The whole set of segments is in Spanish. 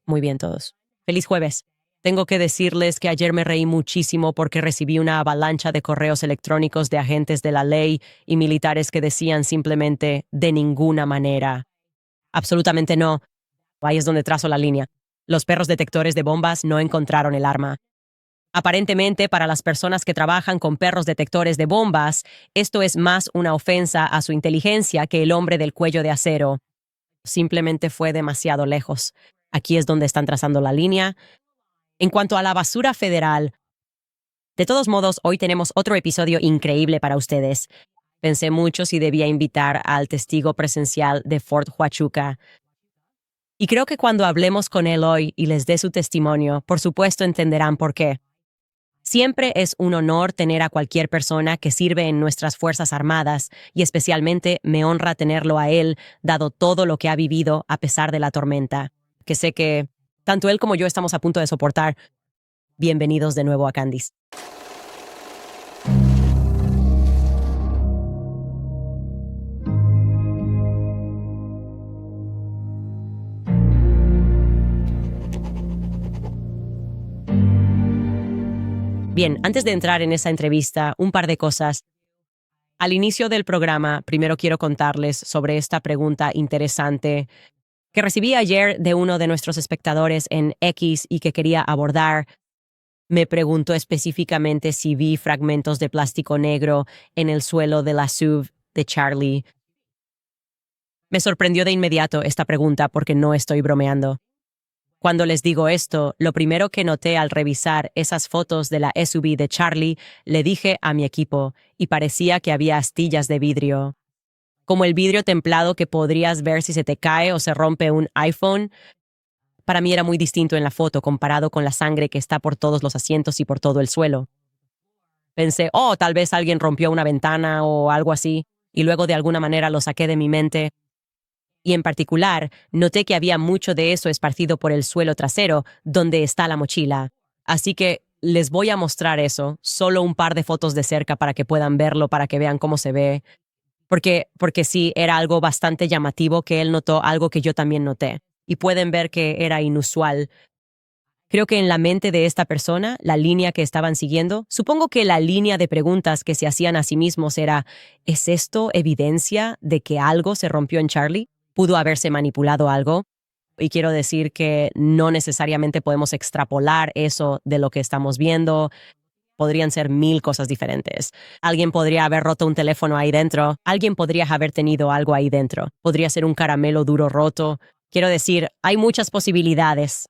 Muy bien todos. Feliz jueves. Tengo que decirles que ayer me reí muchísimo porque recibí una avalancha de correos electrónicos de agentes de la ley y militares que decían simplemente de ninguna manera. Absolutamente no. Ahí es donde trazo la línea. Los perros detectores de bombas no encontraron el arma. Aparentemente, para las personas que trabajan con perros detectores de bombas, esto es más una ofensa a su inteligencia que el hombre del cuello de acero. Simplemente fue demasiado lejos. Aquí es donde están trazando la línea. En cuanto a la basura federal, de todos modos, hoy tenemos otro episodio increíble para ustedes. Pensé mucho si debía invitar al testigo presencial de Fort Huachuca. Y creo que cuando hablemos con él hoy y les dé su testimonio, por supuesto entenderán por qué. Siempre es un honor tener a cualquier persona que sirve en nuestras Fuerzas Armadas, y especialmente me honra tenerlo a él, dado todo lo que ha vivido a pesar de la tormenta, que sé que tanto él como yo estamos a punto de soportar. Bienvenidos de nuevo a Candice. Bien, antes de entrar en esa entrevista, un par de cosas. Al inicio del programa, primero quiero contarles sobre esta pregunta interesante que recibí ayer de uno de nuestros espectadores en X y que quería abordar. Me preguntó específicamente si vi fragmentos de plástico negro en el suelo de la SUV de Charlie. Me sorprendió de inmediato esta pregunta porque no estoy bromeando. Cuando les digo esto, lo primero que noté al revisar esas fotos de la SUV de Charlie, le dije a mi equipo, y parecía que había astillas de vidrio. Como el vidrio templado que podrías ver si se te cae o se rompe un iPhone. Para mí era muy distinto en la foto comparado con la sangre que está por todos los asientos y por todo el suelo. Pensé, tal vez alguien rompió una ventana o algo así, y luego de alguna manera lo saqué de mi mente. Y en particular, noté que había mucho de eso esparcido por el suelo trasero, donde está la mochila. Así que les voy a mostrar eso, solo un par de fotos de cerca para que puedan verlo, para que vean cómo se ve. Porque sí, era algo bastante llamativo que él notó, algo que yo también noté. Y pueden ver que era inusual. Creo que en la mente de esta persona, la línea que estaban siguiendo, supongo que la línea de preguntas que se hacían a sí mismos era, ¿es esto evidencia de que algo se rompió en Charlie? ¿Pudo haberse manipulado algo? Y quiero decir que no necesariamente podemos extrapolar eso de lo que estamos viendo. Podrían ser 1000 cosas diferentes. Alguien podría haber roto un teléfono ahí dentro. Alguien podría haber tenido algo ahí dentro. Podría ser un caramelo duro roto. Quiero decir, hay muchas posibilidades.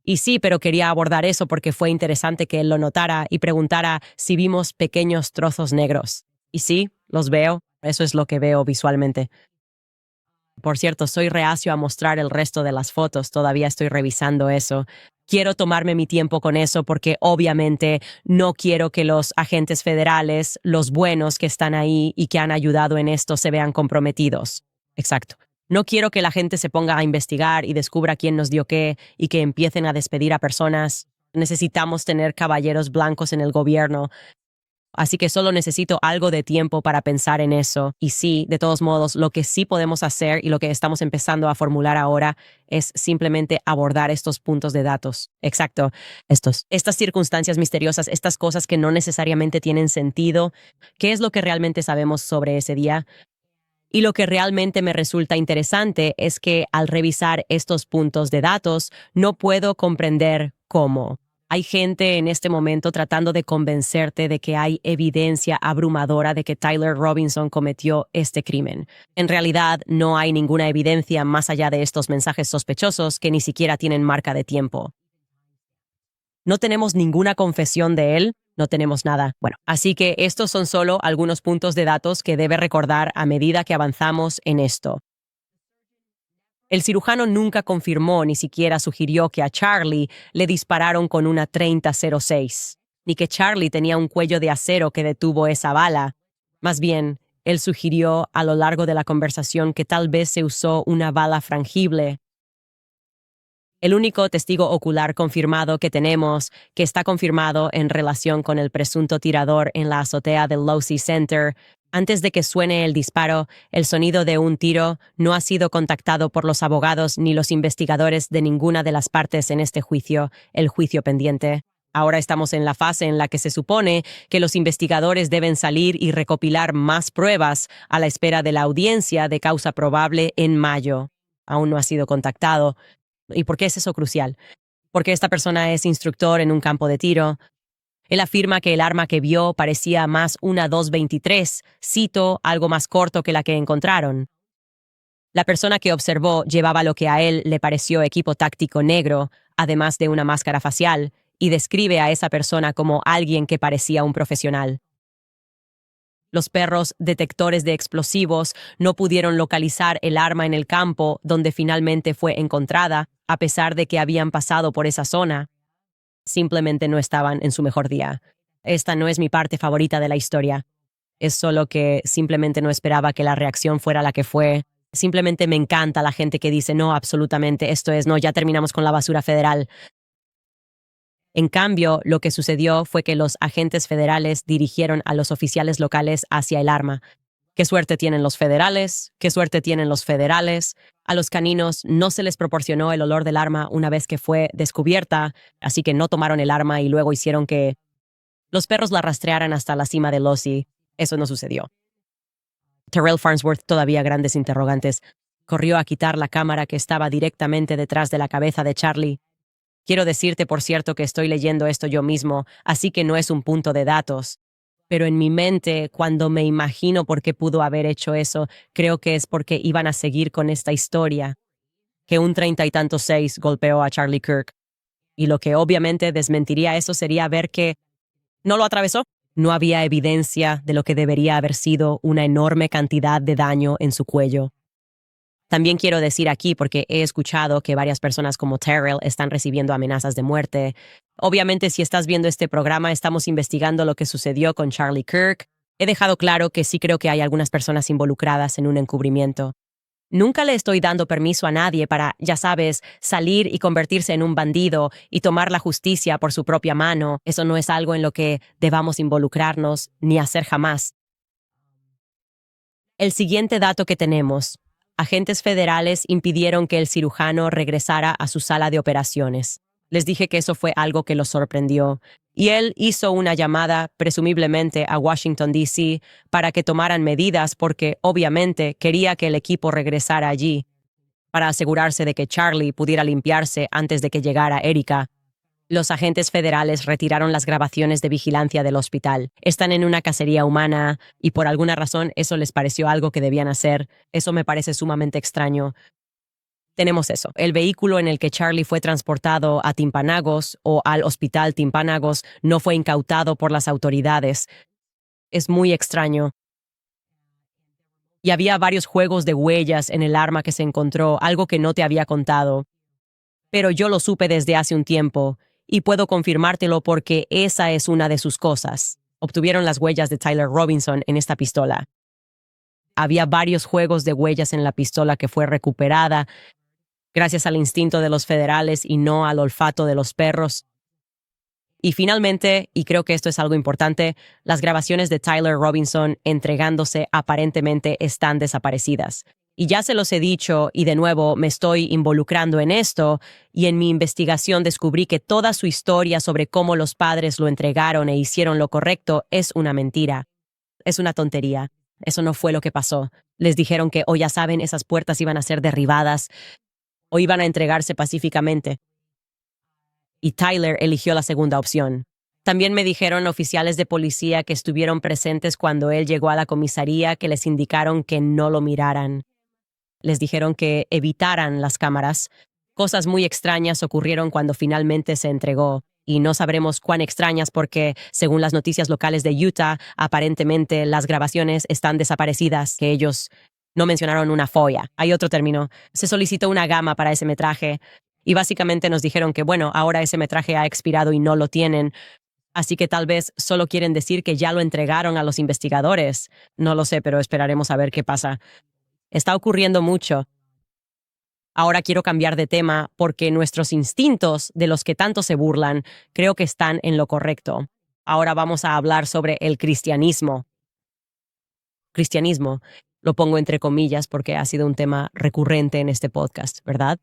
Y sí, pero quería abordar eso porque fue interesante que él lo notara y preguntara si vimos pequeños trozos negros. Y sí, los veo. Eso es lo que veo visualmente. Por cierto, soy reacio a mostrar el resto de las fotos. Todavía estoy revisando eso. Quiero tomarme mi tiempo con eso porque obviamente no quiero que los agentes federales, los buenos que están ahí y que han ayudado en esto, se vean comprometidos. Exacto. No quiero que la gente se ponga a investigar y descubra quién nos dio qué y que empiecen a despedir a personas. Necesitamos tener caballeros blancos en el gobierno. Así que solo necesito algo de tiempo para pensar en eso. Y sí, de todos modos, lo que sí podemos hacer y lo que estamos empezando a formular ahora es simplemente abordar estos puntos de datos. Exacto, estas circunstancias misteriosas, estas cosas que no necesariamente tienen sentido. ¿Qué es lo que realmente sabemos sobre ese día? Y lo que realmente me resulta interesante es que al revisar estos puntos de datos, no puedo comprender cómo. Hay gente en este momento tratando de convencerte de que hay evidencia abrumadora de que Tyler Robinson cometió este crimen. En realidad, no hay ninguna evidencia más allá de estos mensajes sospechosos que ni siquiera tienen marca de tiempo. No tenemos ninguna confesión de él, no tenemos nada. Bueno, así que estos son solo algunos puntos de datos que debe recordar a medida que avanzamos en esto. El cirujano nunca confirmó ni siquiera sugirió que a Charlie le dispararon con una 30-06, ni que Charlie tenía un cuello de acero que detuvo esa bala. Más bien, él sugirió a lo largo de la conversación que tal vez se usó una bala frangible. El único testigo ocular confirmado que tenemos, que está confirmado en relación con el presunto tirador en la azotea del Losey Center, Antes de que suene el disparo, el sonido de un tiro no ha sido contactado por los abogados ni los investigadores de ninguna de las partes en este juicio, el juicio pendiente. Ahora estamos en la fase en la que se supone que los investigadores deben salir y recopilar más pruebas a la espera de la audiencia de causa probable en mayo. Aún no ha sido contactado. ¿Y por qué es eso crucial? Porque esta persona es instructor en un campo de tiro. Él afirma que el arma que vio parecía más una 223, cito, algo más corto que la que encontraron. La persona que observó llevaba lo que a él le pareció equipo táctico negro, además de una máscara facial, y describe a esa persona como alguien que parecía un profesional. Los perros detectores de explosivos no pudieron localizar el arma en el campo donde finalmente fue encontrada, a pesar de que habían pasado por esa zona. Simplemente no estaban en su mejor día. Esta no es mi parte favorita de la historia. Es solo que simplemente no esperaba que la reacción fuera la que fue. Simplemente me encanta la gente que dice, no, absolutamente, esto es, no, ya terminamos con la basura federal. En cambio, lo que sucedió fue que los agentes federales dirigieron a los oficiales locales hacia el arma. ¿Qué suerte tienen los federales? ¿Qué suerte tienen los federales? A los caninos no se les proporcionó el olor del arma una vez que fue descubierta, así que no tomaron el arma y luego hicieron que los perros la rastrearan hasta la cima de Lossie. Eso no sucedió. Terrell Farnsworth, todavía grandes interrogantes, corrió a quitar la cámara que estaba directamente detrás de la cabeza de Charlie. Quiero decirte, por cierto, que estoy leyendo esto yo mismo, así que no es un punto de datos. Pero en mi mente, cuando me imagino por qué pudo haber hecho eso, creo que es porque iban a seguir con esta historia. Que un 30 y tantos 6 golpeó a Charlie Kirk. Y lo que obviamente desmentiría eso sería ver que no lo atravesó. No había evidencia de lo que debería haber sido una enorme cantidad de daño en su cuello. También quiero decir aquí, porque he escuchado que varias personas como Terrell están recibiendo amenazas de muerte. Obviamente, si estás viendo este programa, estamos investigando lo que sucedió con Charlie Kirk. He dejado claro que sí creo que hay algunas personas involucradas en un encubrimiento. Nunca le estoy dando permiso a nadie para, ya sabes, salir y convertirse en un bandido y tomar la justicia por su propia mano. Eso no es algo en lo que debamos involucrarnos ni hacer jamás. El siguiente dato que tenemos. Agentes federales impidieron que el cirujano regresara a su sala de operaciones. Les dije que eso fue algo que los sorprendió. Y él hizo una llamada, presumiblemente a Washington, D.C., para que tomaran medidas porque, obviamente, quería que el equipo regresara allí, para asegurarse de que Charlie pudiera limpiarse antes de que llegara Erika. Los agentes federales retiraron las grabaciones de vigilancia del hospital. Están en una cacería humana y por alguna razón eso les pareció algo que debían hacer. Eso me parece sumamente extraño. Tenemos eso. El vehículo en el que Charlie fue transportado a Timpanagos o al hospital Timpanagos no fue incautado por las autoridades. Es muy extraño. Y había varios juegos de huellas en el arma que se encontró, algo que no te había contado. Pero yo lo supe desde hace un tiempo. Y puedo confirmártelo porque esa es una de sus cosas. Obtuvieron las huellas de Tyler Robinson en esta pistola. Había varios juegos de huellas en la pistola que fue recuperada gracias al instinto de los federales y no al olfato de los perros. Y finalmente, y creo que esto es algo importante, las grabaciones de Tyler Robinson entregándose aparentemente están desaparecidas. Y ya se los he dicho, y de nuevo me estoy involucrando en esto, y en mi investigación descubrí que toda su historia sobre cómo los padres lo entregaron e hicieron lo correcto es una mentira. Es una tontería. Eso no fue lo que pasó. Les dijeron que, ya saben, esas puertas iban a ser derribadas o iban a entregarse pacíficamente. Y Tyler eligió la segunda opción. También me dijeron oficiales de policía que estuvieron presentes cuando él llegó a la comisaría que les indicaron que no lo miraran. Les dijeron que evitaran las cámaras. Cosas muy extrañas ocurrieron cuando finalmente se entregó. Y no sabremos cuán extrañas porque, según las noticias locales de Utah, aparentemente las grabaciones están desaparecidas, que ellos no mencionaron una FOIA. Hay otro término. Se solicitó una gama para ese metraje. Y básicamente nos dijeron que, ahora ese metraje ha expirado y no lo tienen. Así que tal vez solo quieren decir que ya lo entregaron a los investigadores. No lo sé, pero esperaremos a ver qué pasa. Está ocurriendo mucho. Ahora quiero cambiar de tema porque nuestros instintos, de los que tanto se burlan, creo que están en lo correcto. Ahora vamos a hablar sobre el cristianismo. cristianismo. Lo pongo entre comillas porque ha sido un tema recurrente en este podcast, ¿verdad?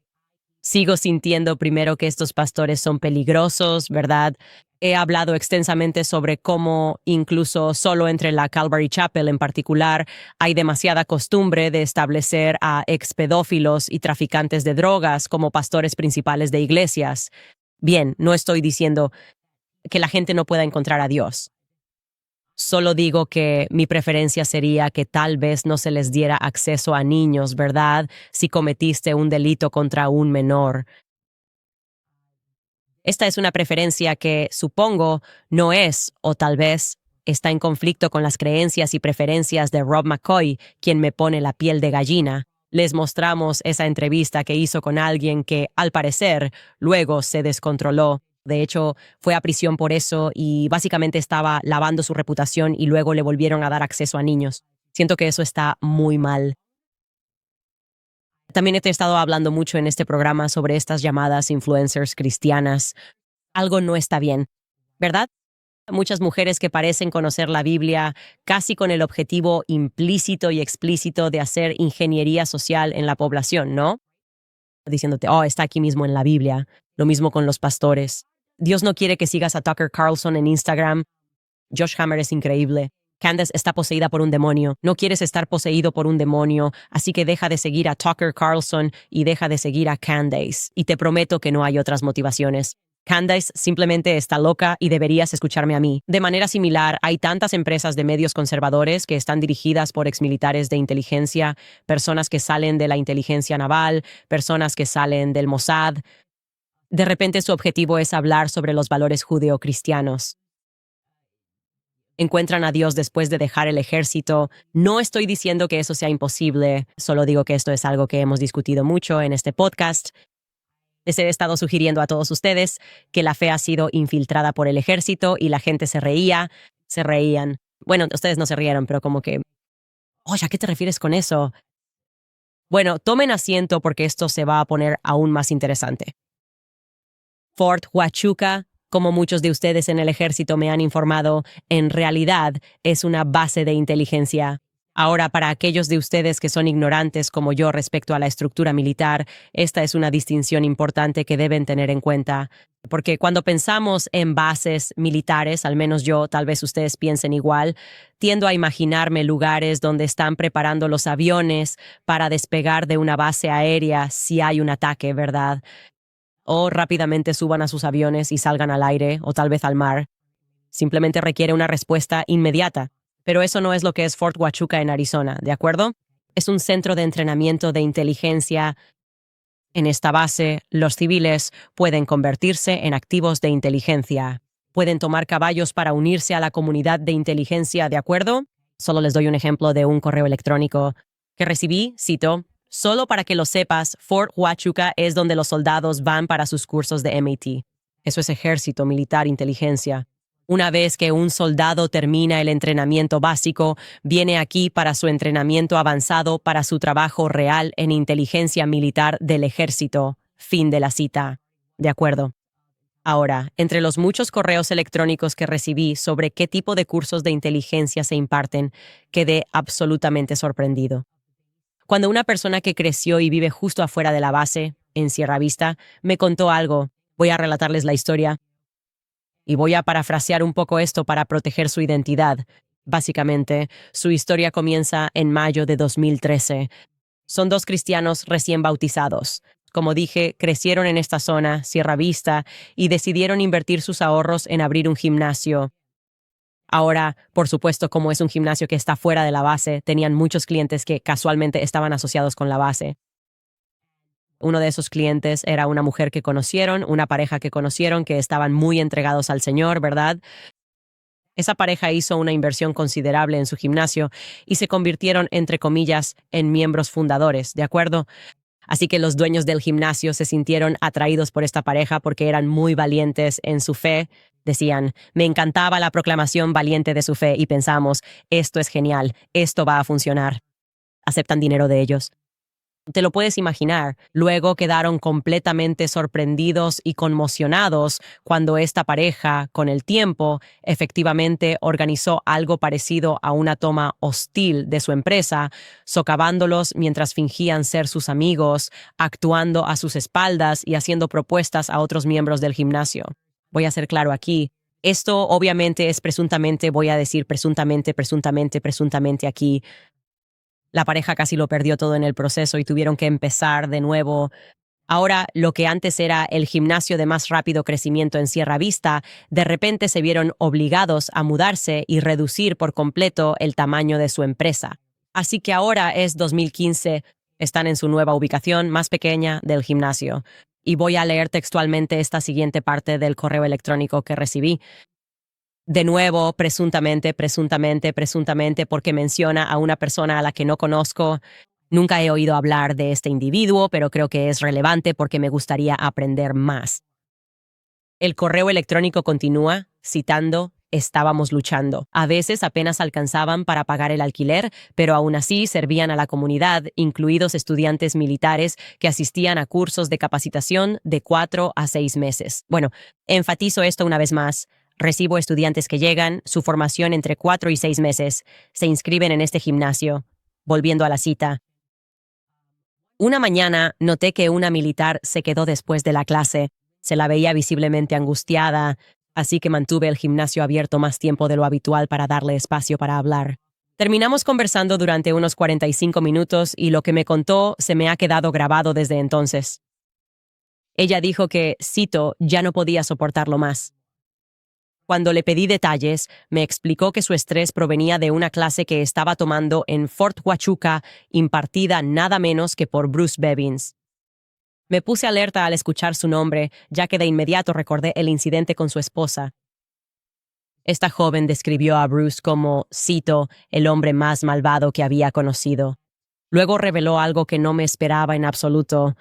Sigo sintiendo primero que estos pastores son peligrosos, ¿verdad? He hablado extensamente sobre cómo incluso solo entre la Calvary Chapel en particular hay demasiada costumbre de establecer a expedófilos y traficantes de drogas como pastores principales de iglesias. Bien, no estoy diciendo que la gente no pueda encontrar a Dios. Solo digo que mi preferencia sería que tal vez no se les diera acceso a niños, ¿verdad? Si cometiste un delito contra un menor. Esta es una preferencia que, supongo, no es, o tal vez, está en conflicto con las creencias y preferencias de Rob McCoy, quien me pone la piel de gallina. Les mostramos esa entrevista que hizo con alguien que, al parecer, luego se descontroló. De hecho, fue a prisión por eso y básicamente estaba lavando su reputación y luego le volvieron a dar acceso a niños. Siento que eso está muy mal. También te he estado hablando mucho en este programa sobre estas llamadas influencers cristianas. Algo no está bien, ¿verdad? Muchas mujeres que parecen conocer la Biblia casi con el objetivo implícito y explícito de hacer ingeniería social en la población, ¿no? Diciéndote, oh, está aquí mismo en la Biblia. Lo mismo con los pastores. Dios no quiere que sigas a Tucker Carlson en Instagram. Josh Hammer es increíble. Candace está poseída por un demonio. No quieres estar poseído por un demonio, así que deja de seguir a Tucker Carlson y deja de seguir a Candace. Y te prometo que no hay otras motivaciones. Candace simplemente está loca y deberías escucharme a mí. De manera similar, hay tantas empresas de medios conservadores que están dirigidas por exmilitares de inteligencia, personas que salen de la inteligencia naval, personas que salen del Mossad. De repente su objetivo es hablar sobre los valores judeocristianos. Encuentran a Dios después de dejar el ejército. No estoy diciendo que eso sea imposible, solo digo que esto es algo que hemos discutido mucho en este podcast. Les he estado sugiriendo a todos ustedes que la fe ha sido infiltrada por el ejército y la gente se reían. Bueno, ustedes no se rieron, pero como que, oye, ¿a qué te refieres con eso? Bueno, tomen asiento porque esto se va a poner aún más interesante. Fort Huachuca, como muchos de ustedes en el ejército me han informado, en realidad es una base de inteligencia. Ahora, para aquellos de ustedes que son ignorantes como yo respecto a la estructura militar, esta es una distinción importante que deben tener en cuenta. Porque cuando pensamos en bases militares, al menos yo, tal vez ustedes piensen igual, tiendo a imaginarme lugares donde están preparando los aviones para despegar de una base aérea si hay un ataque, ¿verdad? O rápidamente suban a sus aviones y salgan al aire o tal vez al mar. Simplemente requiere una respuesta inmediata. Pero eso no es lo que es Fort Huachuca en Arizona, ¿de acuerdo? Es un centro de entrenamiento de inteligencia. En esta base, los civiles pueden convertirse en activos de inteligencia. Pueden tomar caballos para unirse a la comunidad de inteligencia, ¿de acuerdo? Solo les doy un ejemplo de un correo electrónico que recibí, cito, solo para que lo sepas, Fort Huachuca es donde los soldados van para sus cursos de MIT. Eso es ejército, militar, inteligencia. Una vez que un soldado termina el entrenamiento básico, viene aquí para su entrenamiento avanzado para su trabajo real en inteligencia militar del ejército. Fin de la cita. De acuerdo. Ahora, entre los muchos correos electrónicos que recibí sobre qué tipo de cursos de inteligencia se imparten, quedé absolutamente sorprendido. Cuando una persona que creció y vive justo afuera de la base, en Sierra Vista, me contó algo, voy a relatarles la historia. Y voy a parafrasear un poco esto para proteger su identidad. Básicamente, su historia comienza en mayo de 2013. Son dos cristianos recién bautizados. Como dije, crecieron en esta zona, Sierra Vista, y decidieron invertir sus ahorros en abrir un gimnasio. Ahora, por supuesto, como es un gimnasio que está fuera de la base, tenían muchos clientes que casualmente estaban asociados con la base. Uno de esos clientes era una mujer que conocieron, una pareja que conocieron, que estaban muy entregados al Señor, ¿verdad? Esa pareja hizo una inversión considerable en su gimnasio y se convirtieron, entre comillas, en miembros fundadores, ¿de acuerdo? Así que los dueños del gimnasio se sintieron atraídos por esta pareja porque eran muy valientes en su fe. Decían, me encantaba la proclamación valiente de su fe y pensamos, esto es genial, esto va a funcionar. Aceptan dinero de ellos. Te lo puedes imaginar. Luego quedaron completamente sorprendidos y conmocionados cuando esta pareja, con el tiempo, efectivamente organizó algo parecido a una toma hostil de su empresa, socavándolos mientras fingían ser sus amigos, actuando a sus espaldas y haciendo propuestas a otros miembros del gimnasio. Voy a ser claro aquí. Esto obviamente es presuntamente, voy a decir presuntamente aquí. La pareja casi lo perdió todo en el proceso y tuvieron que empezar de nuevo. Ahora, lo que antes era el gimnasio de más rápido crecimiento en Sierra Vista, de repente se vieron obligados a mudarse y reducir por completo el tamaño de su empresa. Así que ahora es 2015, están en su nueva ubicación más pequeña del gimnasio. Y voy a leer textualmente esta siguiente parte del correo electrónico que recibí. De nuevo, presuntamente, porque menciona a una persona a la que no conozco. Nunca he oído hablar de este individuo, pero creo que es relevante porque me gustaría aprender más. El correo electrónico continúa, citando, estábamos luchando. A veces apenas alcanzaban para pagar el alquiler, pero aún así servían a la comunidad, incluidos estudiantes militares que asistían a cursos de capacitación de 4 a 6 meses. Bueno, enfatizo esto una vez más. Recibo estudiantes que llegan, su formación entre 4 y 6 meses, se inscriben en este gimnasio. Volviendo a la cita. Una mañana noté que una militar se quedó después de la clase. Se la veía visiblemente angustiada, así que mantuve el gimnasio abierto más tiempo de lo habitual para darle espacio para hablar. Terminamos conversando durante unos 45 minutos y lo que me contó se me ha quedado grabado desde entonces. Ella dijo que, cito, ya no podía soportarlo más. Cuando le pedí detalles, me explicó que su estrés provenía de una clase que estaba tomando en Fort Huachuca, impartida nada menos que por Bruce Bevins. Me puse alerta al escuchar su nombre, ya que de inmediato recordé el incidente con su esposa. Esta joven describió a Bruce como, cito, el hombre más malvado que había conocido. Luego reveló algo que no me esperaba en absoluto.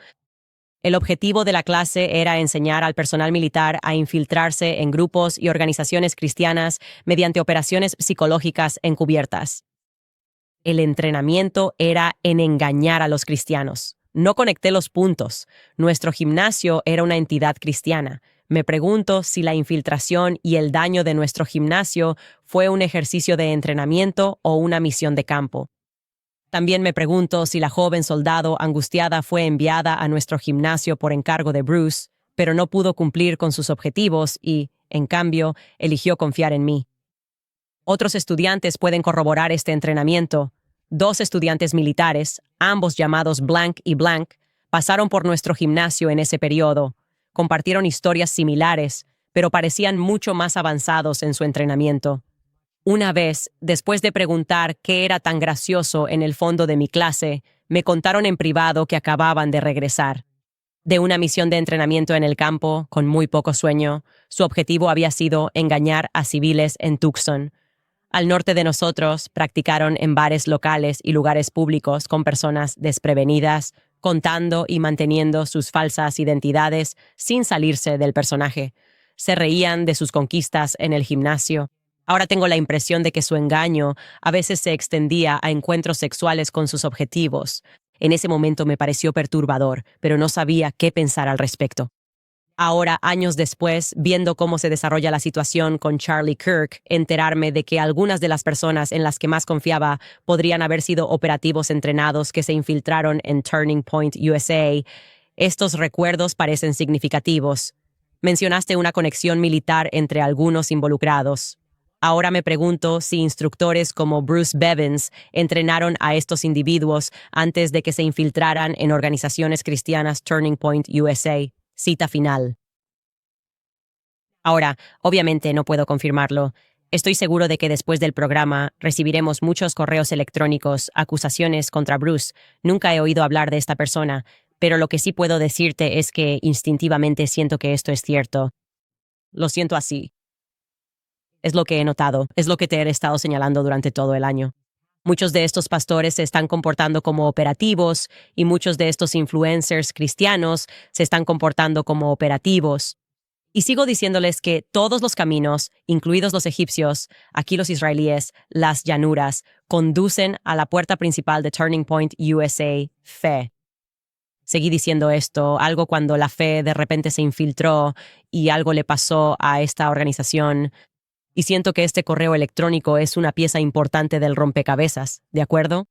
El objetivo de la clase era enseñar al personal militar a infiltrarse en grupos y organizaciones cristianas mediante operaciones psicológicas encubiertas. El entrenamiento era en engañar a los cristianos. No conecté los puntos. Nuestro gimnasio era una entidad cristiana. Me pregunto si la infiltración y el daño de nuestro gimnasio fue un ejercicio de entrenamiento o una misión de campo. También me pregunto si la joven soldado angustiada fue enviada a nuestro gimnasio por encargo de Bruce, pero no pudo cumplir con sus objetivos y, en cambio, eligió confiar en mí. Otros estudiantes pueden corroborar este entrenamiento. 2 estudiantes militares, ambos llamados Blank y Blank, pasaron por nuestro gimnasio en ese periodo. Compartieron historias similares, pero parecían mucho más avanzados en su entrenamiento. Una vez, después de preguntar qué era tan gracioso en el fondo de mi clase, me contaron en privado que acababan de regresar. De una misión de entrenamiento en el campo, con muy poco sueño, su objetivo había sido engañar a civiles en Tucson. Al norte de nosotros, practicaron en bares locales y lugares públicos con personas desprevenidas, contando y manteniendo sus falsas identidades sin salirse del personaje. Se reían de sus conquistas en el gimnasio. Ahora tengo la impresión de que su engaño a veces se extendía a encuentros sexuales con sus objetivos. En ese momento me pareció perturbador, pero no sabía qué pensar al respecto. Ahora, años después, viendo cómo se desarrolla la situación con Charlie Kirk, enterarme de que algunas de las personas en las que más confiaba podrían haber sido operativos entrenados que se infiltraron en Turning Point USA, estos recuerdos parecen significativos. Mencionaste una conexión militar entre algunos involucrados. Ahora me pregunto si instructores como Bruce Bevins entrenaron a estos individuos antes de que se infiltraran en organizaciones cristianas Turning Point USA. Cita final. Ahora, obviamente no puedo confirmarlo. Estoy seguro de que después del programa recibiremos muchos correos electrónicos, acusaciones contra Bruce. Nunca he oído hablar de esta persona, pero lo que sí puedo decirte es que instintivamente siento que esto es cierto. Lo siento así. Es lo que he notado, es lo que te he estado señalando durante todo el año. Muchos de estos pastores se están comportando como operativos y muchos de estos influencers cristianos se están comportando como operativos. Y sigo diciéndoles que todos los caminos, incluidos los egipcios, aquí los israelíes, las llanuras, conducen a la puerta principal de Turning Point USA, fe. Seguí diciendo esto, algo cuando la fe de repente se infiltró y algo le pasó a esta organización. Y siento que este correo electrónico es una pieza importante del rompecabezas, ¿de acuerdo?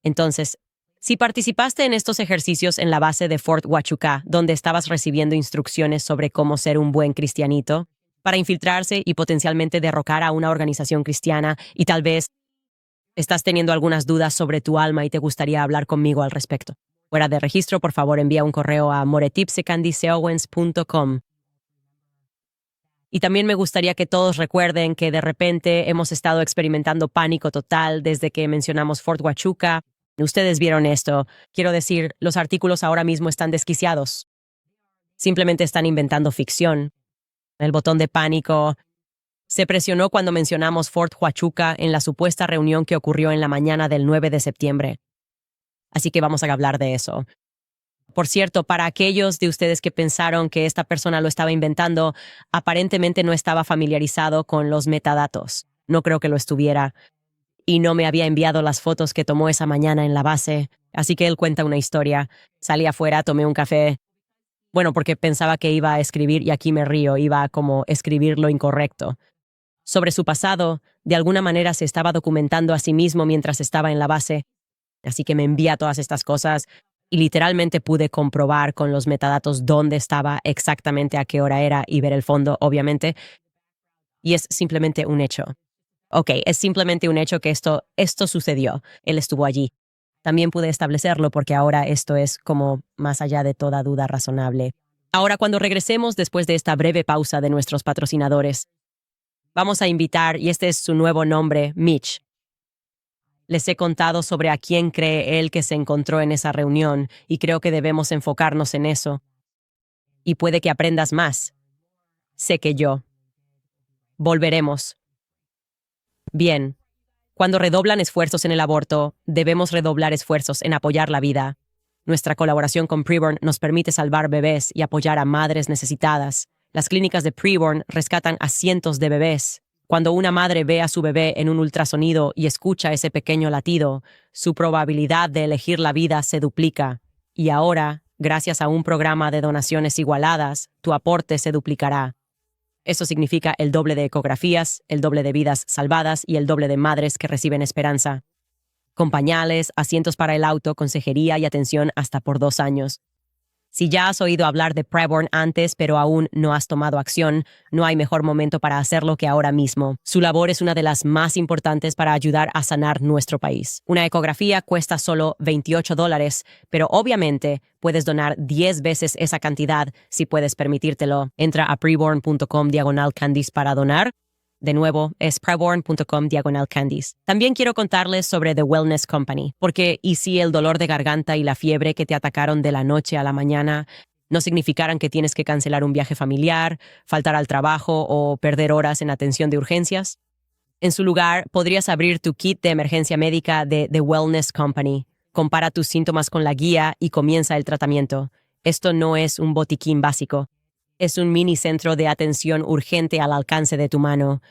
Entonces, si participaste en estos ejercicios en la base de Fort Huachuca, donde estabas recibiendo instrucciones sobre cómo ser un buen cristianito, para infiltrarse y potencialmente derrocar a una organización cristiana, y tal vez estás teniendo algunas dudas sobre tu alma y te gustaría hablar conmigo al respecto. Fuera de registro, por favor, envía un correo a moretipsecandiceowens.com. Y también me gustaría que todos recuerden que de repente hemos estado experimentando pánico total desde que mencionamos Fort Huachuca. Ustedes vieron esto. Quiero decir, los artículos ahora mismo están desquiciados. Simplemente están inventando ficción. El botón de pánico se presionó cuando mencionamos Fort Huachuca en la supuesta reunión que ocurrió en la mañana del 9 de septiembre. Así que vamos a hablar de eso. Por cierto, para aquellos de ustedes que pensaron que esta persona lo estaba inventando, aparentemente no estaba familiarizado con los metadatos. No creo que lo estuviera. Y no me había enviado las fotos que tomó esa mañana en la base. Así que él cuenta una historia. Salí afuera, tomé un café. Bueno, porque pensaba que iba a escribir, y aquí me río, iba a como escribir lo incorrecto. Sobre su pasado, de alguna manera se estaba documentando a sí mismo mientras estaba en la base. Así que me envía todas estas cosas y literalmente pude comprobar con los metadatos dónde estaba exactamente, a qué hora era y ver el fondo, obviamente. Y es simplemente un hecho. Ok, es simplemente un hecho que esto sucedió. Él estuvo allí. También pude establecerlo porque ahora esto es como más allá de toda duda razonable. Ahora, cuando regresemos después de esta breve pausa de nuestros patrocinadores, vamos a invitar, y este es su nuevo nombre, Mitch. Les he contado sobre a quién cree él que se encontró en esa reunión y creo que debemos enfocarnos en eso. Y puede que aprendas más. Sé que yo. Volveremos. Bien. Cuando redoblan esfuerzos en el aborto, debemos redoblar esfuerzos en apoyar la vida. Nuestra colaboración con Preborn nos permite salvar bebés y apoyar a madres necesitadas. Las clínicas de Preborn rescatan a cientos de bebés. Cuando una madre ve a su bebé en un ultrasonido y escucha ese pequeño latido, su probabilidad de elegir la vida se duplica. Y ahora, gracias a un programa de donaciones igualadas, tu aporte se duplicará. Eso significa el doble de ecografías, el doble de vidas salvadas y el doble de madres que reciben esperanza. Con pañales, asientos para el auto, consejería y atención hasta por 2 años. Si ya has oído hablar de Preborn antes, pero aún no has tomado acción, no hay mejor momento para hacerlo que ahora mismo. Su labor es una de las más importantes para ayudar a sanar nuestro país. Una ecografía cuesta solo $28, pero obviamente puedes donar 10 veces esa cantidad si puedes permitírtelo. Entra a preborn.com/Candice para donar. De nuevo, es preborn.com/Candice. También quiero contarles sobre The Wellness Company, porque ¿y si el dolor de garganta y la fiebre que te atacaron de la noche a la mañana no significaran que tienes que cancelar un viaje familiar, faltar al trabajo o perder horas en atención de urgencias? En su lugar, podrías abrir tu kit de emergencia médica de The Wellness Company. Compara tus síntomas con la guía y comienza el tratamiento. Esto no es un botiquín básico. Es un mini centro de atención urgente al alcance de tu mano.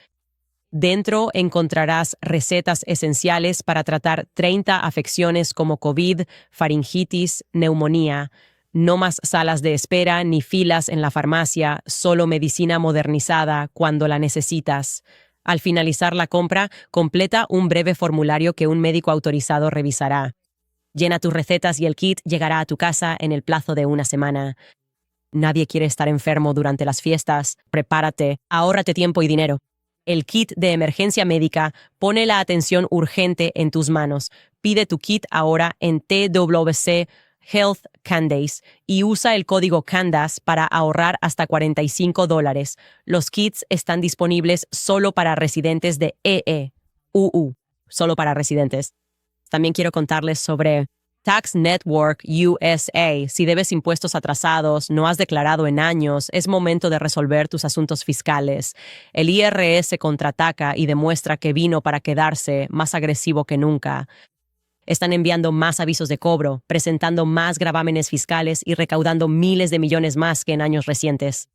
Dentro encontrarás recetas esenciales para tratar 30 afecciones como COVID, faringitis, neumonía. No más salas de espera ni filas en la farmacia, solo medicina modernizada cuando la necesitas. Al finalizar la compra, completa un breve formulario que un médico autorizado revisará. Llena tus recetas y el kit llegará a tu casa en el plazo de 1 semana. Nadie quiere estar enfermo durante las fiestas. Prepárate, ahórrate tiempo y dinero. El kit de emergencia médica pone la atención urgente en tus manos. Pide tu kit ahora en TWC Health Candace y usa el código CANDACE para ahorrar hasta $45. Los kits están disponibles solo para residentes de EEUU, solo para residentes. También quiero contarles sobre Tax Network USA. Si debes impuestos atrasados, no has declarado en años, es momento de resolver tus asuntos fiscales. El IRS contraataca y demuestra que vino para quedarse, más agresivo que nunca. Están enviando más avisos de cobro, presentando más gravámenes fiscales y recaudando miles de millones más que en años recientes.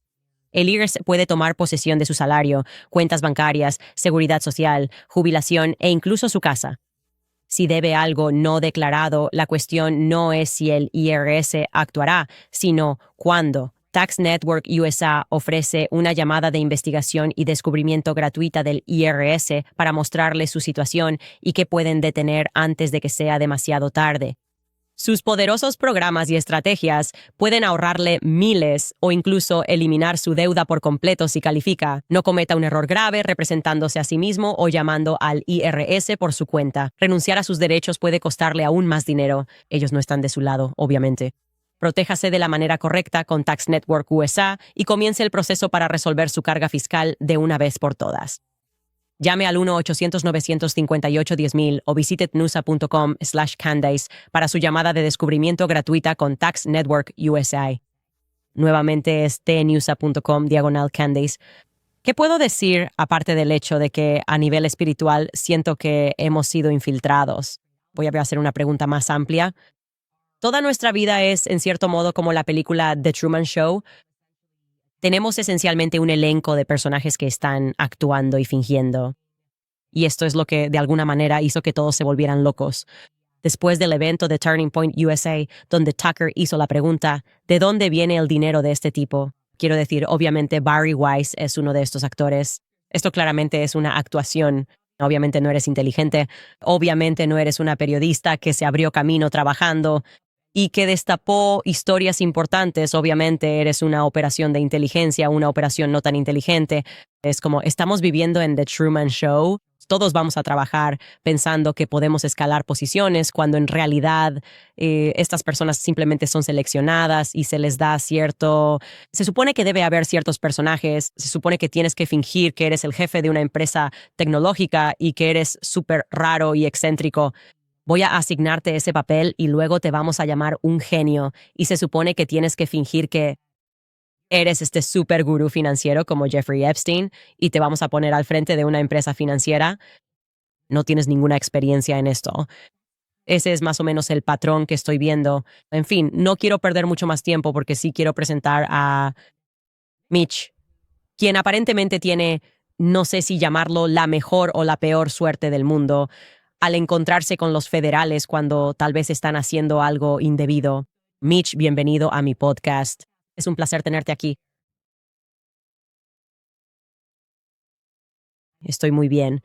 El IRS puede tomar posesión de su salario, cuentas bancarias, seguridad social, jubilación e incluso su casa. Si debe algo no declarado, la cuestión no es si el IRS actuará, sino cuándo. Tax Network USA ofrece una llamada de investigación y descubrimiento gratuita del IRS para mostrarles su situación y qué pueden detener antes de que sea demasiado tarde. Sus poderosos programas y estrategias pueden ahorrarle miles o incluso eliminar su deuda por completo si califica. No cometa un error grave representándose a sí mismo o llamando al IRS por su cuenta. Renunciar a sus derechos puede costarle aún más dinero. Ellos no están de su lado, obviamente. Protéjase de la manera correcta con Tax Network USA y comience el proceso para resolver su carga fiscal de una vez por todas. Llame al 1-800-958-10,000 o visite tnusa.com/Candace para su llamada de descubrimiento gratuita con Tax Network USA. Nuevamente es tnusa.com/Candace. ¿Qué puedo decir aparte del hecho de que a nivel espiritual siento que hemos sido infiltrados? Voy a hacer una pregunta más amplia. Toda nuestra vida es, en cierto modo, como la película The Truman Show. Tenemos esencialmente un elenco de personajes que están actuando y fingiendo. Y esto es lo que, de alguna manera, hizo que todos se volvieran locos. Después del evento de Turning Point USA, donde Tucker hizo la pregunta, ¿de dónde viene el dinero de este tipo? Quiero decir, obviamente Barry Weiss es uno de estos actores. Esto claramente es una actuación. Obviamente no eres inteligente. Obviamente no eres una periodista que se abrió camino trabajando y que destapó historias importantes. Obviamente eres una operación de inteligencia, una operación no tan inteligente. Es como, estamos viviendo en The Truman Show. Todos vamos a trabajar pensando que podemos escalar posiciones cuando en realidad estas personas simplemente son seleccionadas y se les da cierto... Se supone que debe haber ciertos personajes, se supone que tienes que fingir que eres el jefe de una empresa tecnológica y que eres súper raro y excéntrico. Voy a asignarte ese papel y luego te vamos a llamar un genio y se supone que tienes que fingir que eres este super gurú financiero como Jeffrey Epstein y te vamos a poner al frente de una empresa financiera. No tienes ninguna experiencia en esto. Ese es más o menos el patrón que estoy viendo. En fin, no quiero perder mucho más tiempo porque sí quiero presentar a Mitch, quien aparentemente tiene, no sé si llamarlo la mejor o la peor suerte del mundo, al encontrarse con los federales cuando tal vez están haciendo algo indebido. Mitch, bienvenido a mi podcast. Es un placer tenerte aquí. Estoy muy bien.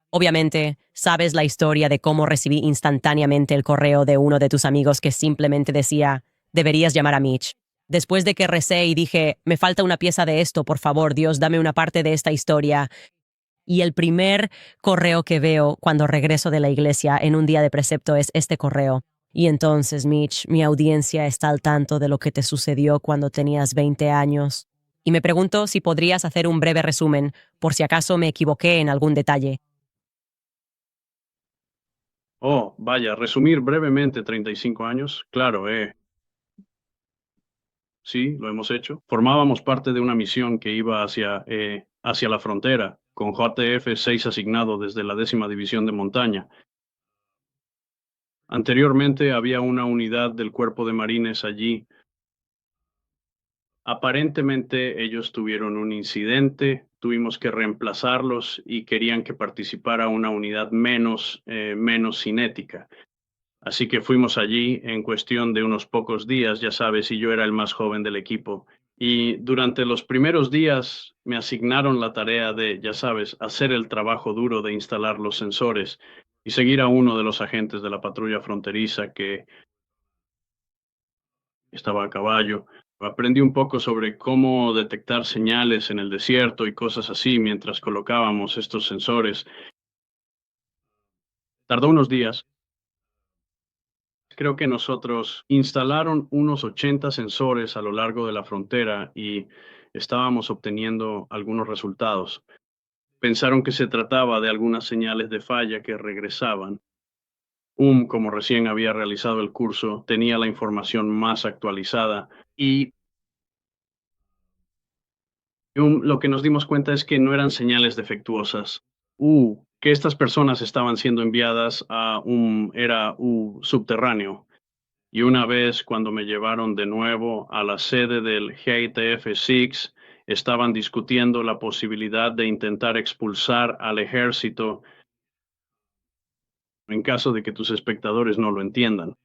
Obviamente, sabes la historia de cómo recibí instantáneamente el correo de uno de tus amigos que simplemente decía, deberías llamar a Mitch. Después de que recé y dije, me falta una pieza de esto, por favor, Dios, dame una parte de esta historia. Y el primer correo que veo cuando regreso de la iglesia en un día de precepto es este correo. Y entonces, Mitch, mi audiencia está al tanto de lo que te sucedió cuando tenías 20 años. Y me pregunto si podrías hacer un breve resumen, por si acaso me equivoqué en algún detalle. Oh, vaya, resumir brevemente 35 años. Claro, sí, lo hemos hecho. Formábamos parte de una misión que iba hacia la frontera, con JF-6 asignado desde la 10ª División de Montaña. Anteriormente había una unidad del Cuerpo de Marines allí. Aparentemente ellos tuvieron un incidente, tuvimos que reemplazarlos y querían que participara una unidad menos cinética. Así que fuimos allí en cuestión de unos pocos días, ya sabes, y yo era el más joven del equipo. Y durante los primeros días me asignaron la tarea de, ya sabes, hacer el trabajo duro de instalar los sensores y seguir a uno de los agentes de la patrulla fronteriza que estaba a caballo. Aprendí un poco sobre cómo detectar señales en el desierto y cosas así mientras colocábamos estos sensores. Tardó unos días. Creo que nosotros instalaron unos 80 sensores a lo largo de la frontera y estábamos obteniendo algunos resultados. Pensaron que se trataba de algunas señales de falla que regresaban. Como recién había realizado el curso, tenía la información más actualizada y lo que nos dimos cuenta es que no eran señales defectuosas. Que estas personas estaban siendo enviadas a un subterráneo. Y una vez cuando me llevaron de nuevo a la sede del JTF-6, estaban discutiendo la posibilidad de intentar expulsar al ejército en caso de que tus espectadores no lo entiendan.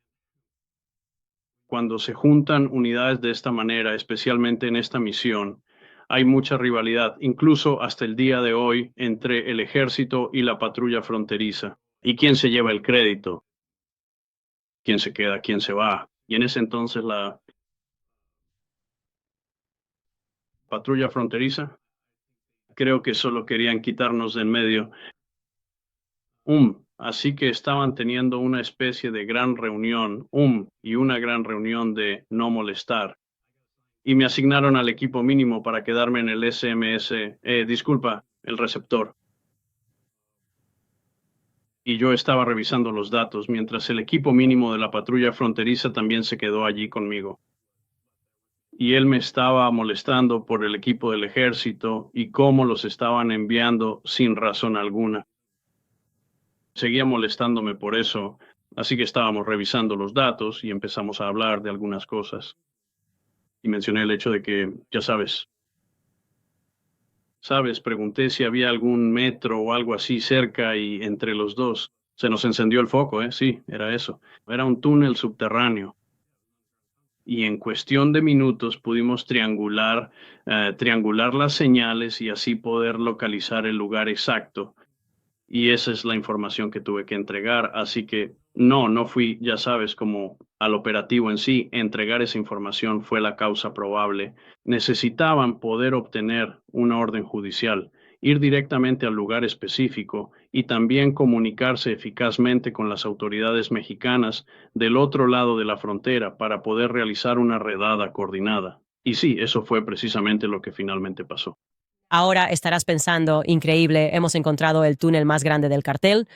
Cuando se juntan unidades de esta manera, especialmente en esta misión, hay mucha rivalidad, incluso hasta el día de hoy, entre el ejército y la patrulla fronteriza. ¿Y quién se lleva el crédito? ¿Quién se queda? ¿Quién se va? Y en ese entonces la patrulla fronteriza, creo que solo querían quitarnos de en medio. Así que estaban teniendo una especie de gran reunión, y una gran reunión de no molestar. Y me asignaron al equipo mínimo para quedarme en el SMS, el receptor. Y yo estaba revisando los datos, mientras el equipo mínimo de la patrulla fronteriza también se quedó allí conmigo. Y él me estaba molestando por el equipo del ejército y cómo los estaban enviando sin razón alguna. Seguía molestándome por eso, así que estábamos revisando los datos y empezamos a hablar de algunas cosas. Y mencioné el hecho de que, ya sabes, pregunté si había algún metro o algo así cerca y entre los dos se nos encendió el foco, ¿eh? Sí, era eso. Era un túnel subterráneo. Y en cuestión de minutos pudimos triangular las señales y así poder localizar el lugar exacto. Y esa es la información que tuve que entregar. Así que no fui, ya sabes, como al operativo en sí. Entregar esa información fue la causa probable. Necesitaban poder obtener una orden judicial, ir directamente al lugar específico y también comunicarse eficazmente con las autoridades mexicanas del otro lado de la frontera para poder realizar una redada coordinada. Y sí, eso fue precisamente lo que finalmente pasó. Ahora estarás pensando, increíble, hemos encontrado el túnel más grande del cartel.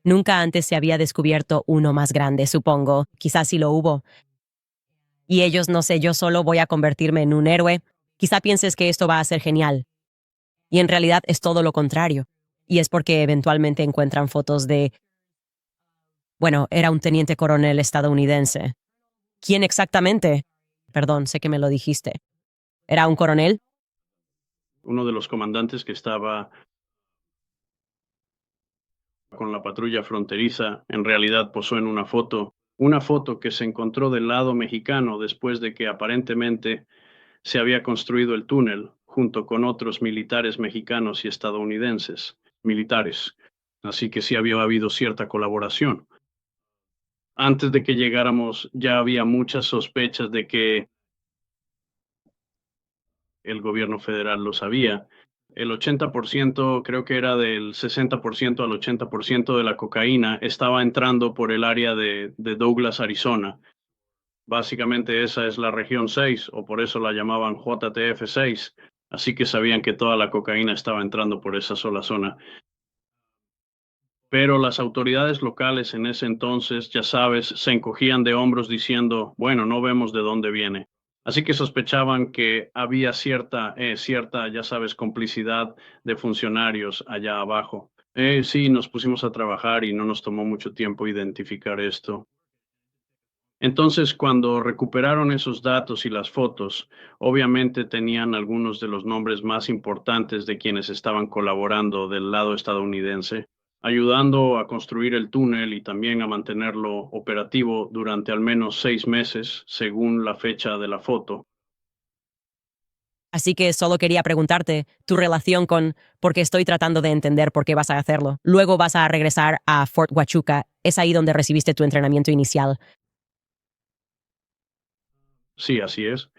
Nunca antes se había descubierto uno más grande, supongo. Quizás sí lo hubo. Y ellos, no sé, yo solo voy a convertirme en un héroe. Quizá pienses que esto va a ser genial. Y en realidad es todo lo contrario. Y es porque eventualmente encuentran fotos de... Bueno, era un teniente coronel estadounidense. ¿Quién exactamente? Perdón, sé que me lo dijiste. ¿Era un coronel? Uno de los comandantes que estaba con la patrulla fronteriza, en realidad posó en una foto que se encontró del lado mexicano después de que aparentemente se había construido el túnel junto con otros militares mexicanos y estadounidenses, militares. Así que sí había habido cierta colaboración. Antes de que llegáramos ya había muchas sospechas de que el gobierno federal lo sabía. El 80%, creo que era del 60% al 80% de la cocaína estaba entrando por el área de Douglas, Arizona. Básicamente esa es la región 6, o por eso la llamaban JTF 6. Así que sabían que toda la cocaína estaba entrando por esa sola zona. Pero las autoridades locales en ese entonces, ya sabes, se encogían de hombros diciendo, bueno, no vemos de dónde viene. Así que sospechaban que había cierta, ya sabes, complicidad de funcionarios allá abajo. Sí, nos pusimos a trabajar y no nos tomó mucho tiempo identificar esto. Entonces, cuando recuperaron esos datos y las fotos, obviamente tenían algunos de los nombres más importantes de quienes estaban colaborando del lado estadounidense, ayudando a construir el túnel y también a mantenerlo operativo durante al menos 6 meses, según la fecha de la foto. Así que solo quería preguntarte tu relación con, porque estoy tratando de entender por qué vas a hacerlo. Luego vas a regresar a Fort Huachuca. Es ahí donde recibiste tu entrenamiento inicial. Sí, así es.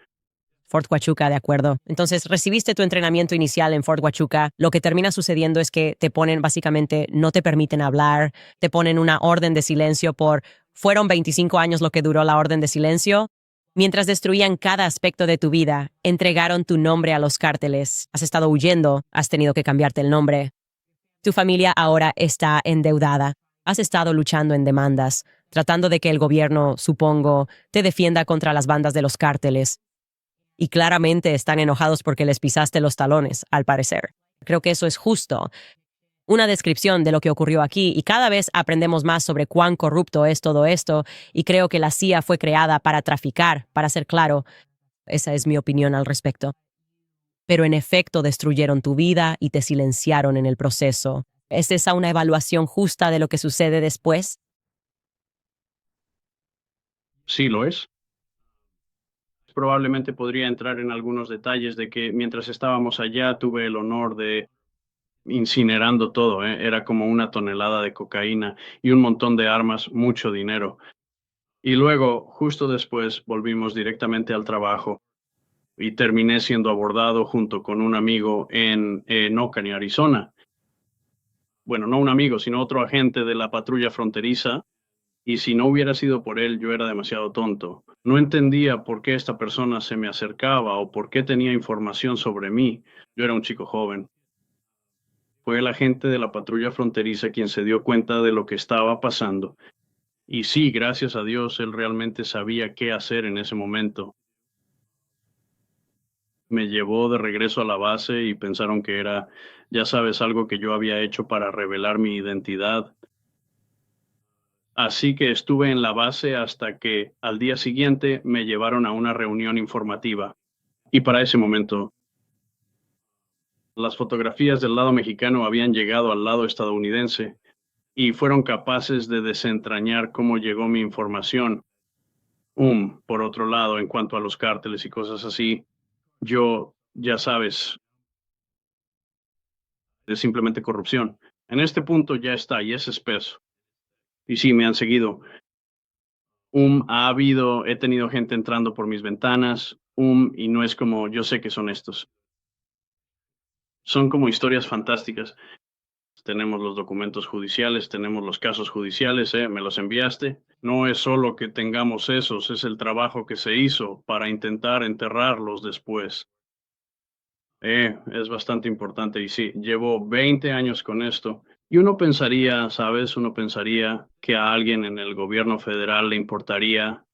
Fort Huachuca, de acuerdo. Entonces, recibiste tu entrenamiento inicial en Fort Huachuca. Lo que termina sucediendo es que te ponen, básicamente, no te permiten hablar, te ponen una orden de silencio fueron 25 años lo que duró la orden de silencio. Mientras destruían cada aspecto de tu vida, entregaron tu nombre a los cárteles. Has estado huyendo, has tenido que cambiarte el nombre. Tu familia ahora está endeudada. Has estado luchando en demandas, tratando de que el gobierno, supongo, te defienda contra las bandas de los cárteles. Y claramente están enojados porque les pisaste los talones, al parecer. Creo que eso es justo. Una descripción de lo que ocurrió aquí, y cada vez aprendemos más sobre cuán corrupto es todo esto, y creo que la CIA fue creada para traficar, para ser claro. Esa es mi opinión al respecto. Pero en efecto destruyeron tu vida y te silenciaron en el proceso. ¿Es esa una evaluación justa de lo que sucede después? Sí, lo es. Probablemente podría entrar en algunos detalles de que mientras estábamos allá tuve el honor de incinerando todo, ¿eh? Era como una tonelada de cocaína y un montón de armas, mucho dinero. Y luego, justo después, volvimos directamente al trabajo y terminé siendo abordado junto con un amigo en Ocani, Arizona. Bueno, no un amigo, sino otro agente de la patrulla fronteriza. Y si no hubiera sido por él, yo era demasiado tonto. No entendía por qué esta persona se me acercaba o por qué tenía información sobre mí. Yo era un chico joven. Fue el agente de la patrulla fronteriza quien se dio cuenta de lo que estaba pasando. Y sí, gracias a Dios, él realmente sabía qué hacer en ese momento. Me llevó de regreso a la base y pensaron que era, ya sabes, algo que yo había hecho para revelar mi identidad. Así que estuve en la base hasta que al día siguiente me llevaron a una reunión informativa. Y para ese momento, las fotografías del lado mexicano habían llegado al lado estadounidense y fueron capaces de desentrañar cómo llegó mi información. Por otro lado, en cuanto a los cárteles y cosas así, yo, ya sabes, es simplemente corrupción. En este punto ya está y es espeso. Y sí, me han seguido. He tenido gente entrando por mis ventanas, y no es como, yo sé que son estos. Son como historias fantásticas. Tenemos los documentos judiciales, tenemos los casos judiciales, me los enviaste. No es solo que tengamos esos, es el trabajo que se hizo para intentar enterrarlos después. Es bastante importante y sí, llevo 20 años con esto y uno pensaría, ¿sabes? Uno pensaría que a alguien en el gobierno federal le importaría,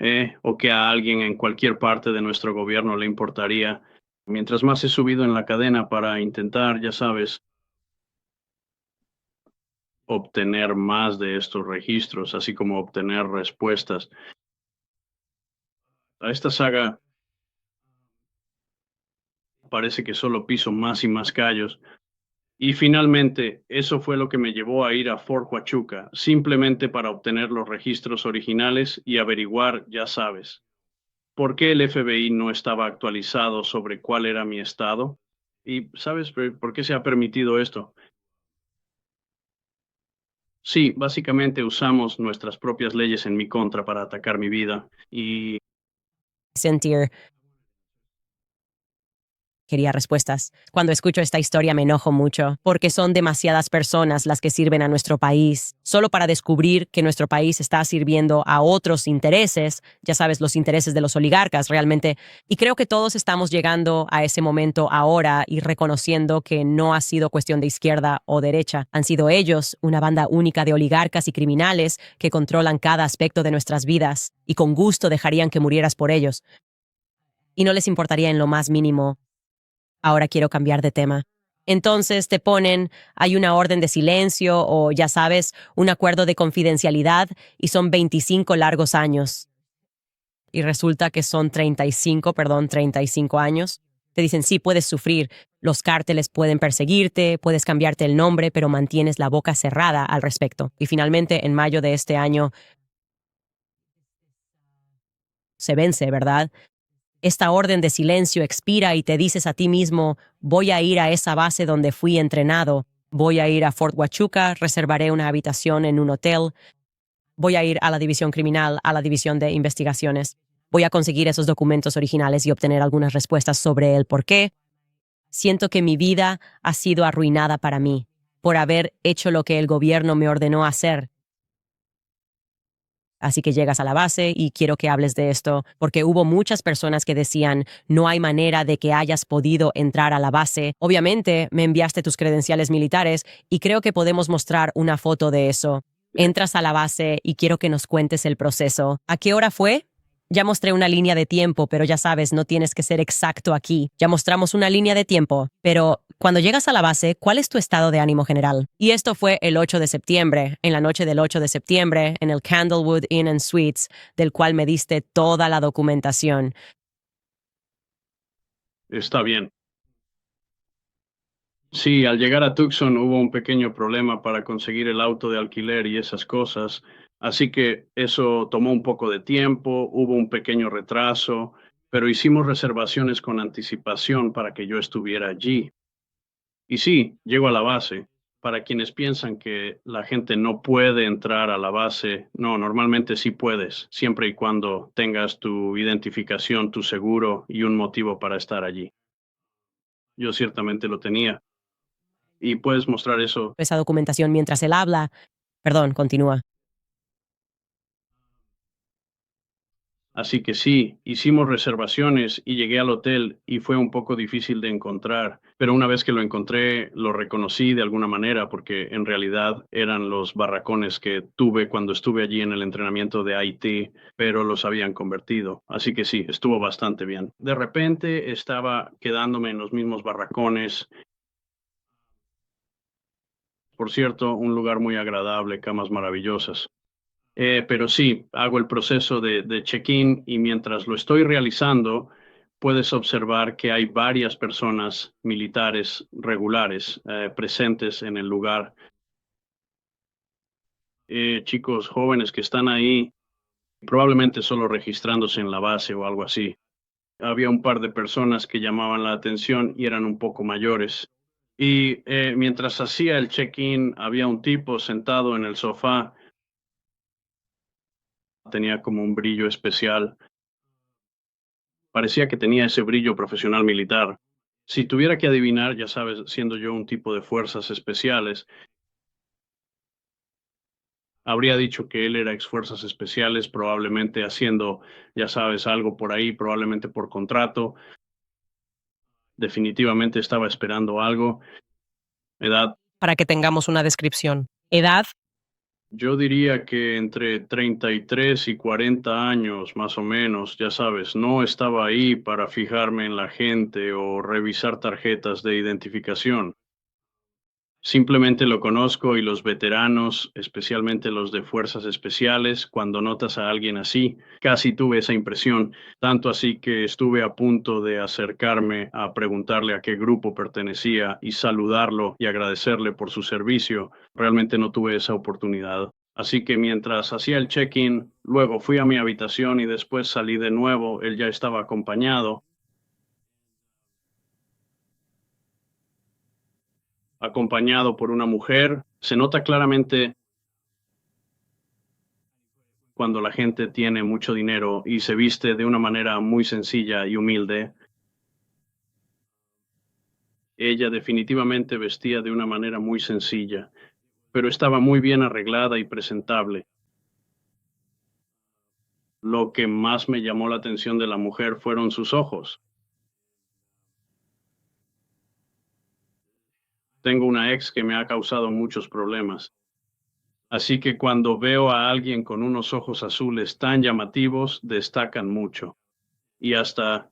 o que a alguien en cualquier parte de nuestro gobierno le importaría. Mientras más he subido en la cadena para intentar, ya sabes, obtener más de estos registros, así como obtener respuestas. A esta saga parece que solo piso más y más callos. Y finalmente, eso fue lo que me llevó a ir a Fort Huachuca, simplemente para obtener los registros originales y averiguar, ya sabes, por qué el FBI no estaba actualizado sobre cuál era mi estado. Y ¿sabes por qué se ha permitido esto? Sí, básicamente usamos nuestras propias leyes en mi contra para atacar mi vida. Y Sentir. Quería respuestas. Cuando escucho esta historia me enojo mucho, porque son demasiadas personas las que sirven a nuestro país, solo para descubrir que nuestro país está sirviendo a otros intereses, ya sabes, los intereses de los oligarcas realmente. Y creo que todos estamos llegando a ese momento ahora y reconociendo que no ha sido cuestión de izquierda o derecha. Han sido ellos, una banda única de oligarcas y criminales que controlan cada aspecto de nuestras vidas y con gusto dejarían que murieras por ellos. Y no les importaría en lo más mínimo. Ahora quiero cambiar de tema. Entonces te ponen, hay una orden de silencio o, ya sabes, un acuerdo de confidencialidad y son 25 largos años. Y resulta que son 35 años. Te dicen, sí, puedes sufrir, los cárteles pueden perseguirte, puedes cambiarte el nombre, pero mantienes la boca cerrada al respecto. Y finalmente, en mayo de este año, se vence, ¿verdad? Esta orden de silencio expira y te dices a ti mismo, voy a ir a esa base donde fui entrenado, voy a ir a Fort Huachuca, reservaré una habitación en un hotel, voy a ir a la división criminal, a la división de investigaciones, voy a conseguir esos documentos originales y obtener algunas respuestas sobre el por qué. Siento que mi vida ha sido arruinada para mí, por haber hecho lo que el gobierno me ordenó hacer. Así que llegas a la base y quiero que hables de esto, porque hubo muchas personas que decían, no hay manera de que hayas podido entrar a la base. Obviamente, me enviaste tus credenciales militares y creo que podemos mostrar una foto de eso. Entras a la base y quiero que nos cuentes el proceso. ¿A qué hora fue? Ya mostré una línea de tiempo, pero ya sabes, no tienes que ser exacto aquí. Ya mostramos una línea de tiempo, pero cuando llegas a la base, ¿cuál es tu estado de ánimo general? Y esto fue el 8 de septiembre, en la noche del 8 de septiembre, en el Candlewood Inn and Suites, del cual me diste toda la documentación. está bien. Sí, al llegar a Tucson hubo un pequeño problema para conseguir el auto de alquiler y esas cosas, así que eso tomó un poco de tiempo, hubo un pequeño retraso, pero hicimos reservaciones con anticipación para que yo estuviera allí. Y sí, llego a la base. Para quienes piensan que la gente no puede entrar a la base, no, normalmente sí puedes, siempre y cuando tengas tu identificación, tu seguro y un motivo para estar allí. Yo ciertamente lo tenía. Y puedes mostrar eso. Esa documentación mientras él habla. Perdón, continúa. Así que sí, hicimos reservaciones y llegué al hotel y fue un poco difícil de encontrar, pero una vez que lo encontré, lo reconocí de alguna manera porque en realidad eran los barracones que tuve cuando estuve allí en el entrenamiento de IT, pero los habían convertido. Así que sí, estuvo bastante bien. De repente estaba quedándome en los mismos barracones. Por cierto, un lugar muy agradable, camas maravillosas. Pero sí, hago el proceso de check-in y mientras lo estoy realizando, puedes observar que hay varias personas militares regulares presentes en el lugar. Chicos jóvenes que están ahí, probablemente solo registrándose en la base o algo así. Había un par de personas que llamaban la atención y eran un poco mayores. Y mientras hacía el check-in, había un tipo sentado en el sofá, tenía como un brillo especial. Parecía que tenía ese brillo profesional militar. Si tuviera que adivinar, ya sabes, siendo yo un tipo de fuerzas especiales, habría dicho que él era ex fuerzas especiales, probablemente haciendo, ya sabes, algo por ahí, probablemente por contrato. Definitivamente estaba esperando algo. Edad, Para que tengamos una descripción. Edad, yo diría que entre 33 y 40 años, más o menos, ya sabes, no estaba ahí para fijarme en la gente o revisar tarjetas de identificación. Simplemente lo conozco y los veteranos, especialmente los de fuerzas especiales, cuando notas a alguien así, casi tuve esa impresión, tanto así que estuve a punto de acercarme a preguntarle a qué grupo pertenecía y saludarlo y agradecerle por su servicio. Realmente no tuve esa oportunidad. Así que mientras hacía el check-in, luego fui a mi habitación y después salí de nuevo, él ya estaba acompañado por una mujer. Se nota claramente cuando la gente tiene mucho dinero y se viste de una manera muy sencilla y humilde. Ella definitivamente vestía de una manera muy sencilla, pero estaba muy bien arreglada y presentable. Lo que más me llamó la atención de la mujer fueron sus ojos. Tengo una ex que me ha causado muchos problemas, así que cuando veo a alguien con unos ojos azules tan llamativos, destacan mucho. Y hasta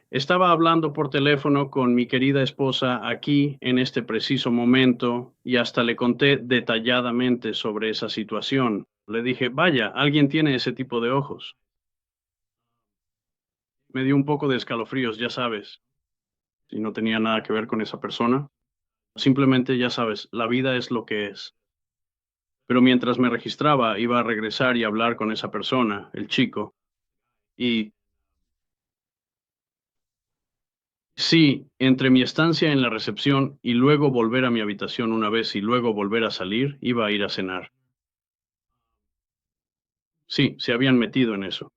estaba hablando por teléfono con mi querida esposa aquí en este preciso momento y hasta le conté detalladamente sobre esa situación. Le dije, vaya, alguien tiene ese tipo de ojos. Me dio un poco de escalofríos, ya sabes, si no tenía nada que ver con esa persona. Simplemente, ya sabes, la vida es lo que es. Pero mientras me registraba, iba a regresar y hablar con esa persona, el chico. Y sí, entre mi estancia en la recepción y luego volver a mi habitación una vez y luego volver a salir, iba a ir a cenar. Sí, se habían metido en eso.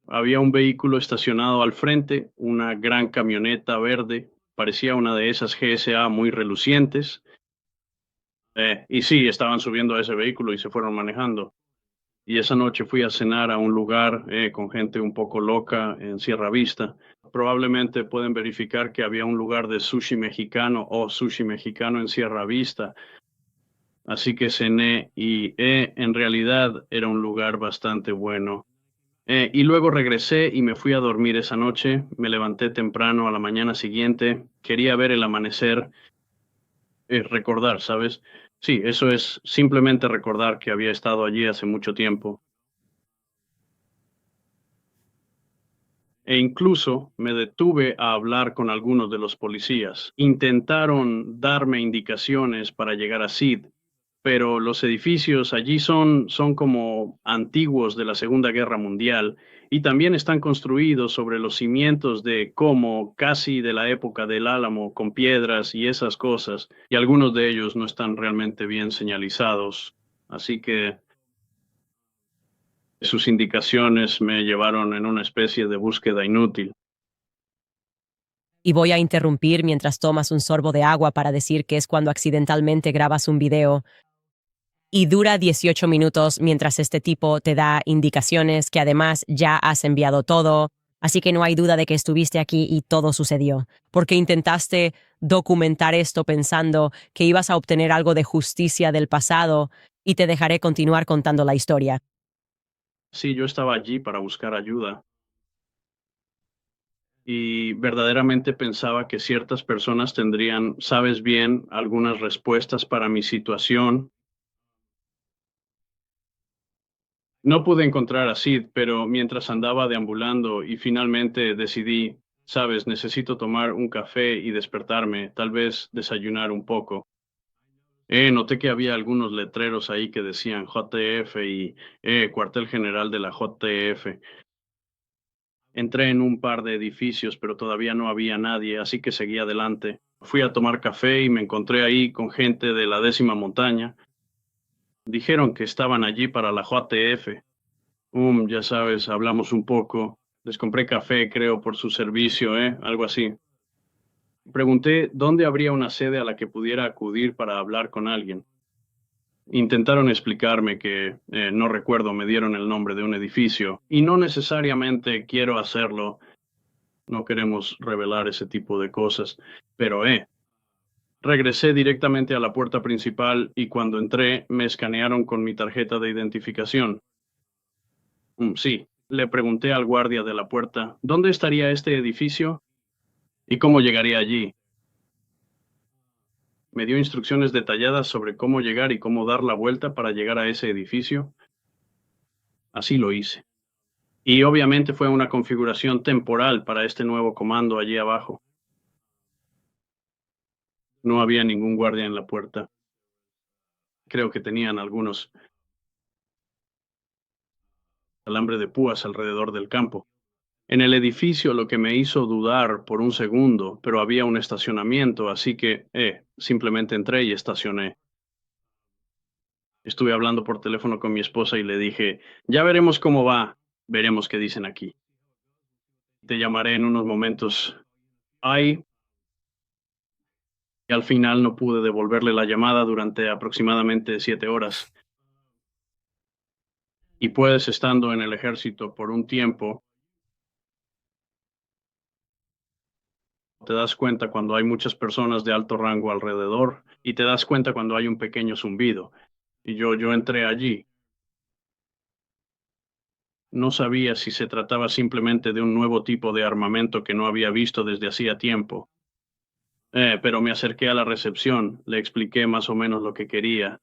Había un vehículo estacionado al frente, una gran camioneta verde, parecía una de esas GSA muy relucientes. Y sí, estaban subiendo a ese vehículo y se fueron manejando. Y esa noche fui a cenar a un lugar con gente un poco loca en Sierra Vista. Probablemente pueden verificar que había un lugar de sushi mexicano o sushi mexicano en Sierra Vista. Así que cené y en realidad era un lugar bastante bueno. Y luego regresé y me fui a dormir esa noche. Me levanté temprano a la mañana siguiente. Quería ver el amanecer, recordar, ¿sabes? Sí, eso es simplemente recordar que había estado allí hace mucho tiempo. e incluso me detuve a hablar con algunos de los policías. Intentaron darme indicaciones para llegar a Sid, pero los edificios allí son como antiguos de la Segunda Guerra Mundial y también están construidos sobre los cimientos de como casi de la época del Álamo, con piedras y esas cosas, y algunos de ellos no están realmente bien señalizados. Así que sus indicaciones me llevaron en una especie de búsqueda inútil. Y voy a interrumpir mientras tomas un sorbo de agua para decir que es cuando accidentalmente grabas un video y dura 18 minutos mientras este tipo te da indicaciones que además ya has enviado todo, así que no hay duda de que estuviste aquí y todo sucedió, porque intentaste documentar esto pensando que ibas a obtener algo de justicia del pasado y te dejaré continuar contando la historia. Sí, yo estaba allí para buscar ayuda y verdaderamente pensaba que ciertas personas tendrían, sabes bien, algunas respuestas para mi situación. No pude encontrar a Sid, pero mientras andaba deambulando y finalmente decidí, sabes, necesito tomar un café y despertarme, tal vez desayunar un poco. Noté que había algunos letreros ahí que decían JTF y Cuartel General de la JTF. Entré en un par de edificios, pero todavía no había nadie, así que seguí adelante. Fui a tomar café y me encontré ahí con gente de la 10ª montaña. Dijeron que estaban allí para la JTF. Ya sabes, hablamos un poco. Les compré café, creo, por su servicio, algo así. Pregunté dónde habría una sede a la que pudiera acudir para hablar con alguien. Intentaron explicarme que, no recuerdo, me dieron el nombre de un edificio, y no necesariamente quiero hacerlo, no queremos revelar ese tipo de cosas, pero regresé directamente a la puerta principal y cuando entré me escanearon con mi tarjeta de identificación. Sí, le pregunté al guardia de la puerta, ¿dónde estaría este edificio y cómo llegaría allí? Me dio instrucciones detalladas sobre cómo llegar y cómo dar la vuelta para llegar a ese edificio. Así lo hice. Y obviamente fue una configuración temporal para este nuevo comando allí abajo. No había ningún guardia en la puerta. Creo que tenían algunos alambre de púas alrededor del campo. En el edificio lo que me hizo dudar por un segundo, pero había un estacionamiento, así que, simplemente entré y estacioné. Estuve hablando por teléfono con mi esposa y le dije, ya veremos cómo va, veremos qué dicen aquí. Te llamaré en unos momentos. Ay, y al final no pude devolverle la llamada durante aproximadamente 7 horas. Y puedes, estando en el ejército por un tiempo, te das cuenta cuando hay muchas personas de alto rango alrededor y te das cuenta cuando hay un pequeño zumbido. Y yo entré allí. No sabía si se trataba simplemente de un nuevo tipo de armamento que no había visto desde hacía tiempo. Pero me acerqué a la recepción, le expliqué más o menos lo que quería.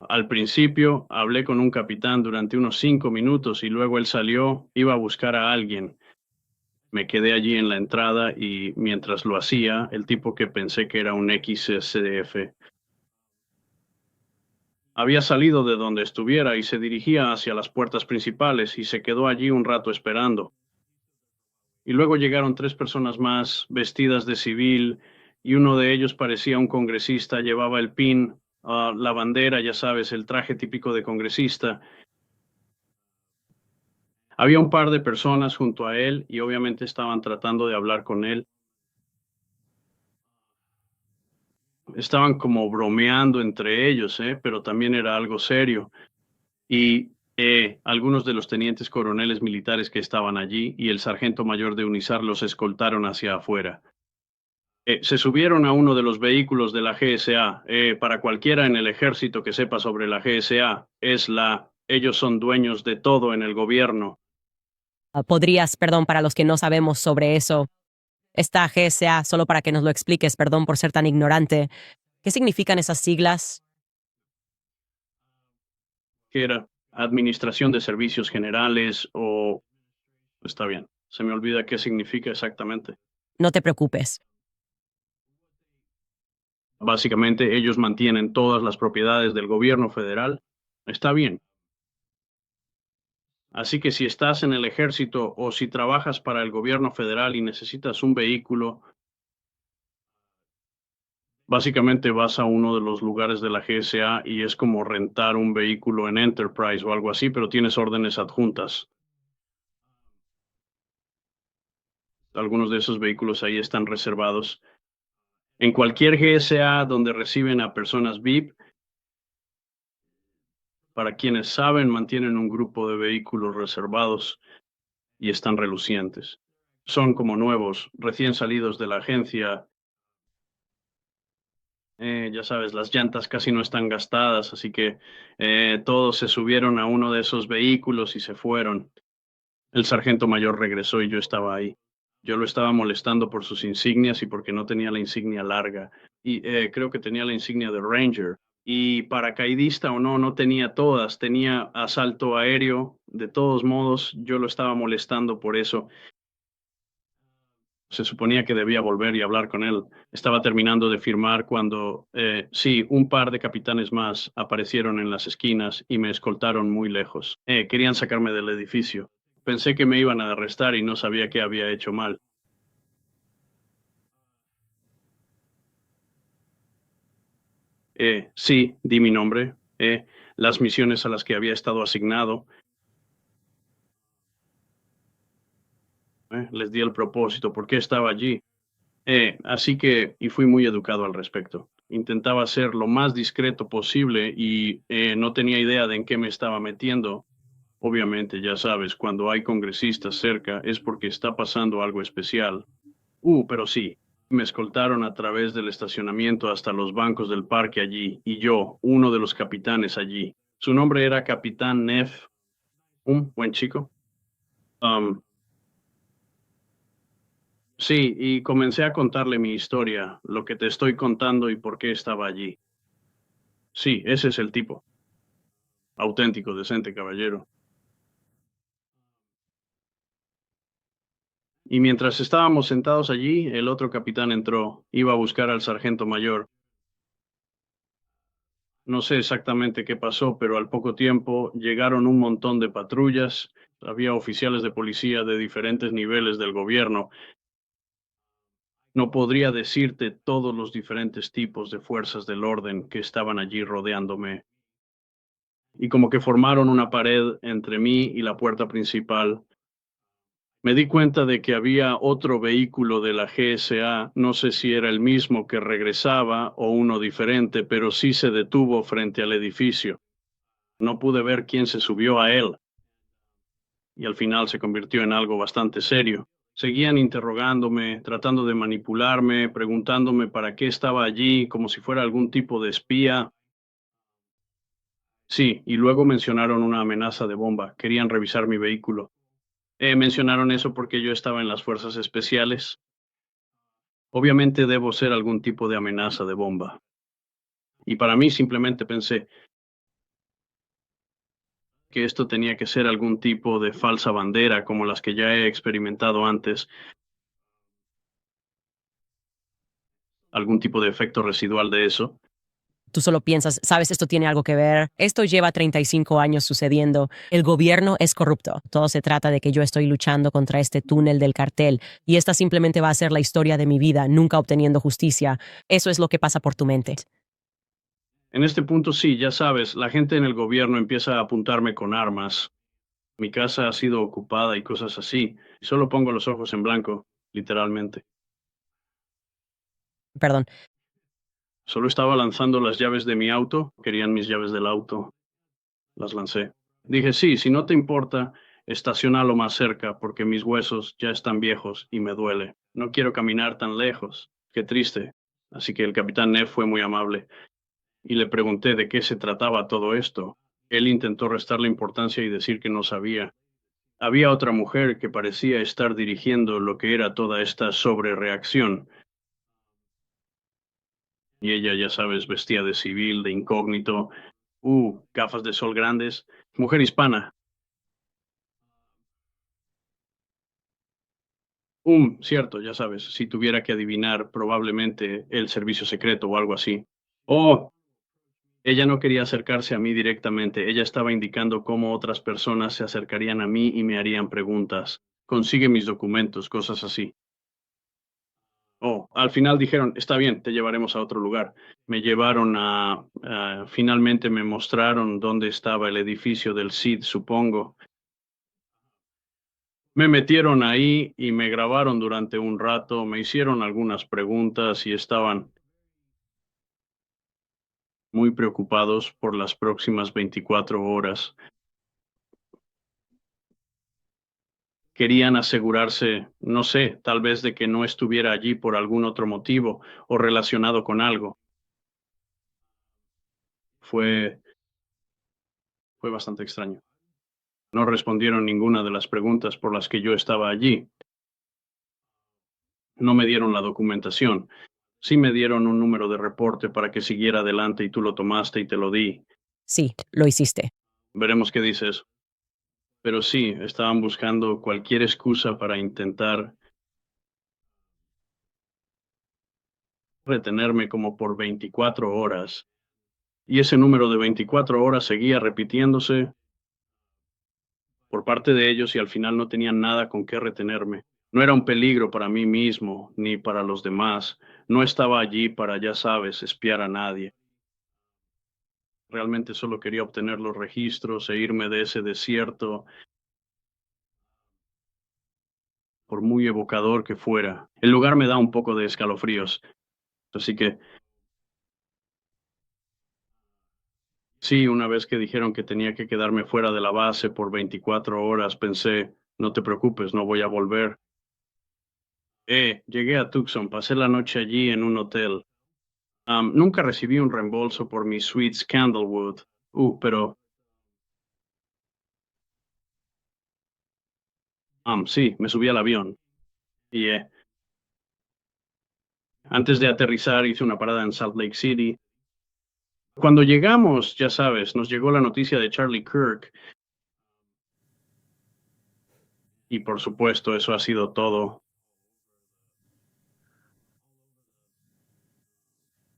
Al principio hablé con un capitán durante unos 5 minutos y luego él salió, iba a buscar a alguien. Me quedé allí en la entrada y mientras lo hacía, el tipo que pensé que era un XSDF había salido de donde estuviera y se dirigía hacia las puertas principales y se quedó allí un rato esperando. Y luego llegaron 3 personas más vestidas de civil y uno de ellos parecía un congresista, llevaba el pin, la bandera, ya sabes, el traje típico de congresista. Había un par de personas junto a él y obviamente estaban tratando de hablar con él. Estaban como bromeando entre ellos, pero también era algo serio. Y algunos de los tenientes coroneles militares que estaban allí y el sargento mayor de Unizar los escoltaron hacia afuera. Se subieron a uno de los vehículos de la GSA. Para cualquiera en el ejército que sepa sobre la GSA, ellos son dueños de todo en el gobierno. ¿Podrías, perdón, para los que no sabemos sobre eso, esta GSA, solo para que nos lo expliques, perdón por ser tan ignorante, ¿qué significan esas siglas? Que era Administración de Servicios Generales o... Está bien. Se me olvida qué significa exactamente. No te preocupes. Básicamente, ellos mantienen todas las propiedades del gobierno federal. Está bien. Así que si estás en el ejército o si trabajas para el gobierno federal y necesitas un vehículo, básicamente vas a uno de los lugares de la GSA y es como rentar un vehículo en Enterprise o algo así, pero tienes órdenes adjuntas. Algunos de esos vehículos ahí están reservados. En cualquier GSA donde reciben a personas VIP, para quienes saben, mantienen un grupo de vehículos reservados y están relucientes. Son como nuevos, recién salidos de la agencia. Ya sabes, las llantas casi no están gastadas, así que todos se subieron a uno de esos vehículos y se fueron. El sargento mayor regresó y yo estaba ahí. Yo lo estaba molestando por sus insignias y porque no tenía la insignia larga. Y creo que tenía la insignia de Ranger. Y paracaidista o no, no tenía todas. Tenía asalto aéreo. De todos modos, yo lo estaba molestando por eso. Se suponía que debía volver y hablar con él. Estaba terminando de firmar cuando, sí, un par de capitanes más aparecieron en las esquinas y me escoltaron muy lejos. Querían sacarme del edificio. Pensé que me iban a arrestar y no sabía qué había hecho mal. Sí, di mi nombre, las misiones a las que había estado asignado, les di el propósito, por qué estaba allí. Así que, y fui muy educado al respecto. Intentaba ser lo más discreto posible y no tenía idea de en qué me estaba metiendo. Obviamente, ya sabes, cuando hay congresistas cerca es porque está pasando algo especial. Pero sí, me escoltaron a través del estacionamiento hasta los bancos del parque allí, y yo, uno de los capitanes allí. Su nombre era Capitán Neff, un buen chico. Um, sí, y comencé a contarle mi historia, lo que te estoy contando y por qué estaba allí. Sí, ese es el tipo. Auténtico, decente caballero. Y mientras estábamos sentados allí, el otro capitán entró, iba a buscar al sargento mayor. No sé exactamente qué pasó, pero al poco tiempo llegaron un montón de patrullas, había oficiales de policía de diferentes niveles del gobierno. No podría decirte todos los diferentes tipos de fuerzas del orden que estaban allí rodeándome. Y como que formaron una pared entre mí y la puerta principal. Me di cuenta de que había otro vehículo de la GSA, no sé si era el mismo que regresaba o uno diferente, pero sí se detuvo frente al edificio. No pude ver quién se subió a él, y al final se convirtió en algo bastante serio. Seguían interrogándome, tratando de manipularme, preguntándome para qué estaba allí, como si fuera algún tipo de espía. Sí, y luego mencionaron una amenaza de bomba. Querían revisar mi vehículo. Mencionaron eso porque yo estaba en las fuerzas especiales. Obviamente debo ser algún tipo de amenaza de bomba. Y para mí simplemente pensé que esto tenía que ser algún tipo de falsa bandera como las que ya he experimentado antes, algún tipo de efecto residual de eso. Tú solo piensas, sabes, esto tiene algo que ver. Esto lleva 35 años sucediendo. El gobierno es corrupto. Todo se trata de que yo estoy luchando contra este túnel del cartel y esta simplemente va a ser la historia de mi vida, nunca obteniendo justicia. Eso es lo que pasa por tu mente. En este punto sí, ya sabes, la gente en el gobierno empieza a apuntarme con armas. Mi casa ha sido ocupada y cosas así. Y solo pongo los ojos en blanco, literalmente. Perdón. Solo estaba lanzando las llaves de mi auto. Querían mis llaves del auto. Las lancé. Dije, sí, si no te importa, estacionalo más cerca porque mis huesos ya están viejos y me duele. No quiero caminar tan lejos. Qué triste. Así que el capitán Neff fue muy amable y le pregunté de qué se trataba todo esto. Él intentó restarle importancia y decir que no sabía. Había otra mujer que parecía estar dirigiendo lo que era toda esta sobrereacción. Y ella, ya sabes, vestía de civil, de incógnito, gafas de sol grandes, mujer hispana. Cierto, ya sabes, si tuviera que adivinar, probablemente el servicio secreto o algo así. Oh, ella no quería acercarse a mí directamente, ella estaba indicando cómo otras personas se acercarían a mí y me harían preguntas. Consigue mis documentos, cosas así. Oh, al final dijeron, está bien, te llevaremos a otro lugar. Me llevaron finalmente me mostraron dónde estaba el edificio del CID, supongo. Me metieron ahí y me grabaron durante un rato, me hicieron algunas preguntas y estaban muy preocupados por las próximas 24 horas. Querían asegurarse, no sé, tal vez de que no estuviera allí por algún otro motivo o relacionado con algo. Fue, fue bastante extraño. No respondieron ninguna de las preguntas por las que yo estaba allí. No me dieron la documentación. Sí me dieron un número de reporte para que siguiera adelante y tú lo tomaste y te lo di. Sí, lo hiciste. Veremos qué dices. Pero sí, estaban buscando cualquier excusa para intentar retenerme como por 24 horas. Y ese número de 24 horas seguía repitiéndose por parte de ellos y al final no tenían nada con qué retenerme. No era un peligro para mí mismo ni para los demás. No estaba allí para, ya sabes, espiar a nadie. Realmente solo quería obtener los registros e irme de ese desierto, por muy evocador que fuera. El lugar me da un poco de escalofríos. Así que sí, una vez que dijeron que tenía que quedarme fuera de la base por 24 horas, pensé, no te preocupes, no voy a volver. Llegué a Tucson, pasé la noche allí en un hotel. Nunca recibí un reembolso por mis suites Candlewood. Pero sí, me subí al avión. Y antes de aterrizar hice una parada en Salt Lake City. Cuando llegamos, ya sabes, nos llegó la noticia de Charlie Kirk. Y por supuesto, eso ha sido todo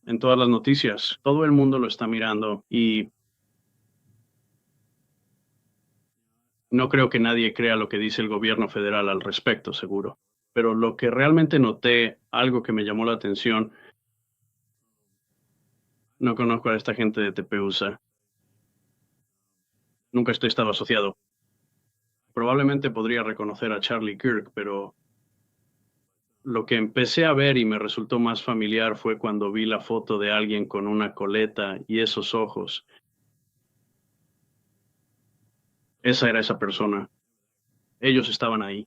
en todas las noticias. Todo el mundo lo está mirando y no creo que nadie crea lo que dice el gobierno federal al respecto, seguro. Pero lo que realmente noté, algo que me llamó la atención, no conozco a esta gente de TPUSA. Nunca estoy estado asociado. Probablemente podría reconocer a Charlie Kirk, pero lo que empecé a ver y me resultó más familiar fue cuando vi la foto de alguien con una coleta y esos ojos. Esa era esa persona. Ellos estaban ahí.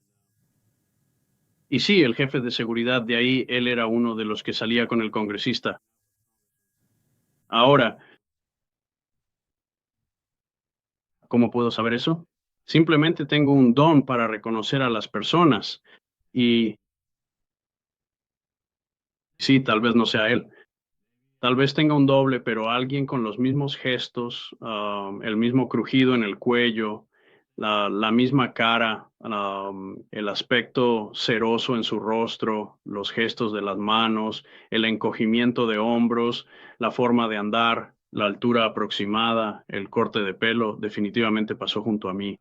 Y sí, el jefe de seguridad de ahí, él era uno de los que salía con el congresista. Ahora, ¿cómo puedo saber eso? Simplemente tengo un don para reconocer a las personas. Y sí, tal vez no sea él. Tal vez tenga un doble, pero alguien con los mismos gestos, el mismo crujido en el cuello, la misma cara, el aspecto ceroso en su rostro, los gestos de las manos, el encogimiento de hombros, la forma de andar, la altura aproximada, el corte de pelo, definitivamente pasó junto a mí.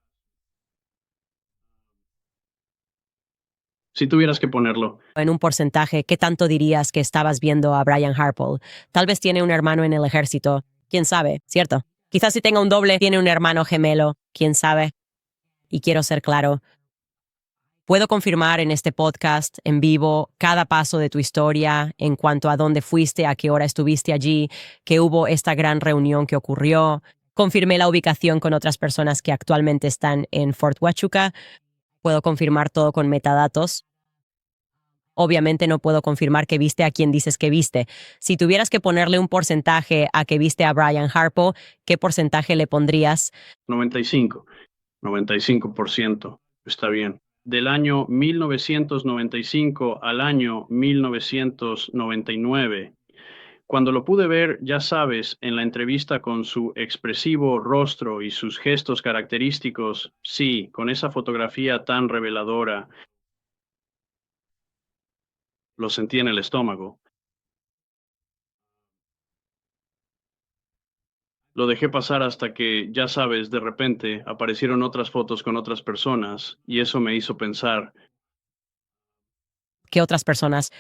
Si tuvieras que ponerlo, En un porcentaje, ¿qué tanto dirías que estabas viendo a Brian Harple? Tal vez tiene un hermano en el ejército. ¿Quién sabe? ¿Cierto? Quizás si tenga un doble, tiene un hermano gemelo. ¿Quién sabe? Y quiero ser claro, puedo confirmar en este podcast en vivo cada paso de tu historia en cuanto a dónde fuiste, a qué hora estuviste allí, que hubo esta gran reunión que ocurrió. Confirmé la ubicación con otras personas que actualmente están en Fort Huachuca. Puedo confirmar todo con metadatos. Obviamente no puedo confirmar que viste a quien dices que viste. Si tuvieras que ponerle un porcentaje a que viste a Brian Harpo, ¿qué porcentaje le pondrías? 95%. Está bien. Del año 1995 al año 1999. Cuando lo pude ver, ya sabes, en la entrevista con su expresivo rostro y sus gestos característicos, sí, con esa fotografía tan reveladora, Lo sentí en el estómago. Lo dejé pasar hasta que, ya sabes, de repente aparecieron otras fotos con otras personas y eso me hizo pensar, ¿Qué otras personas?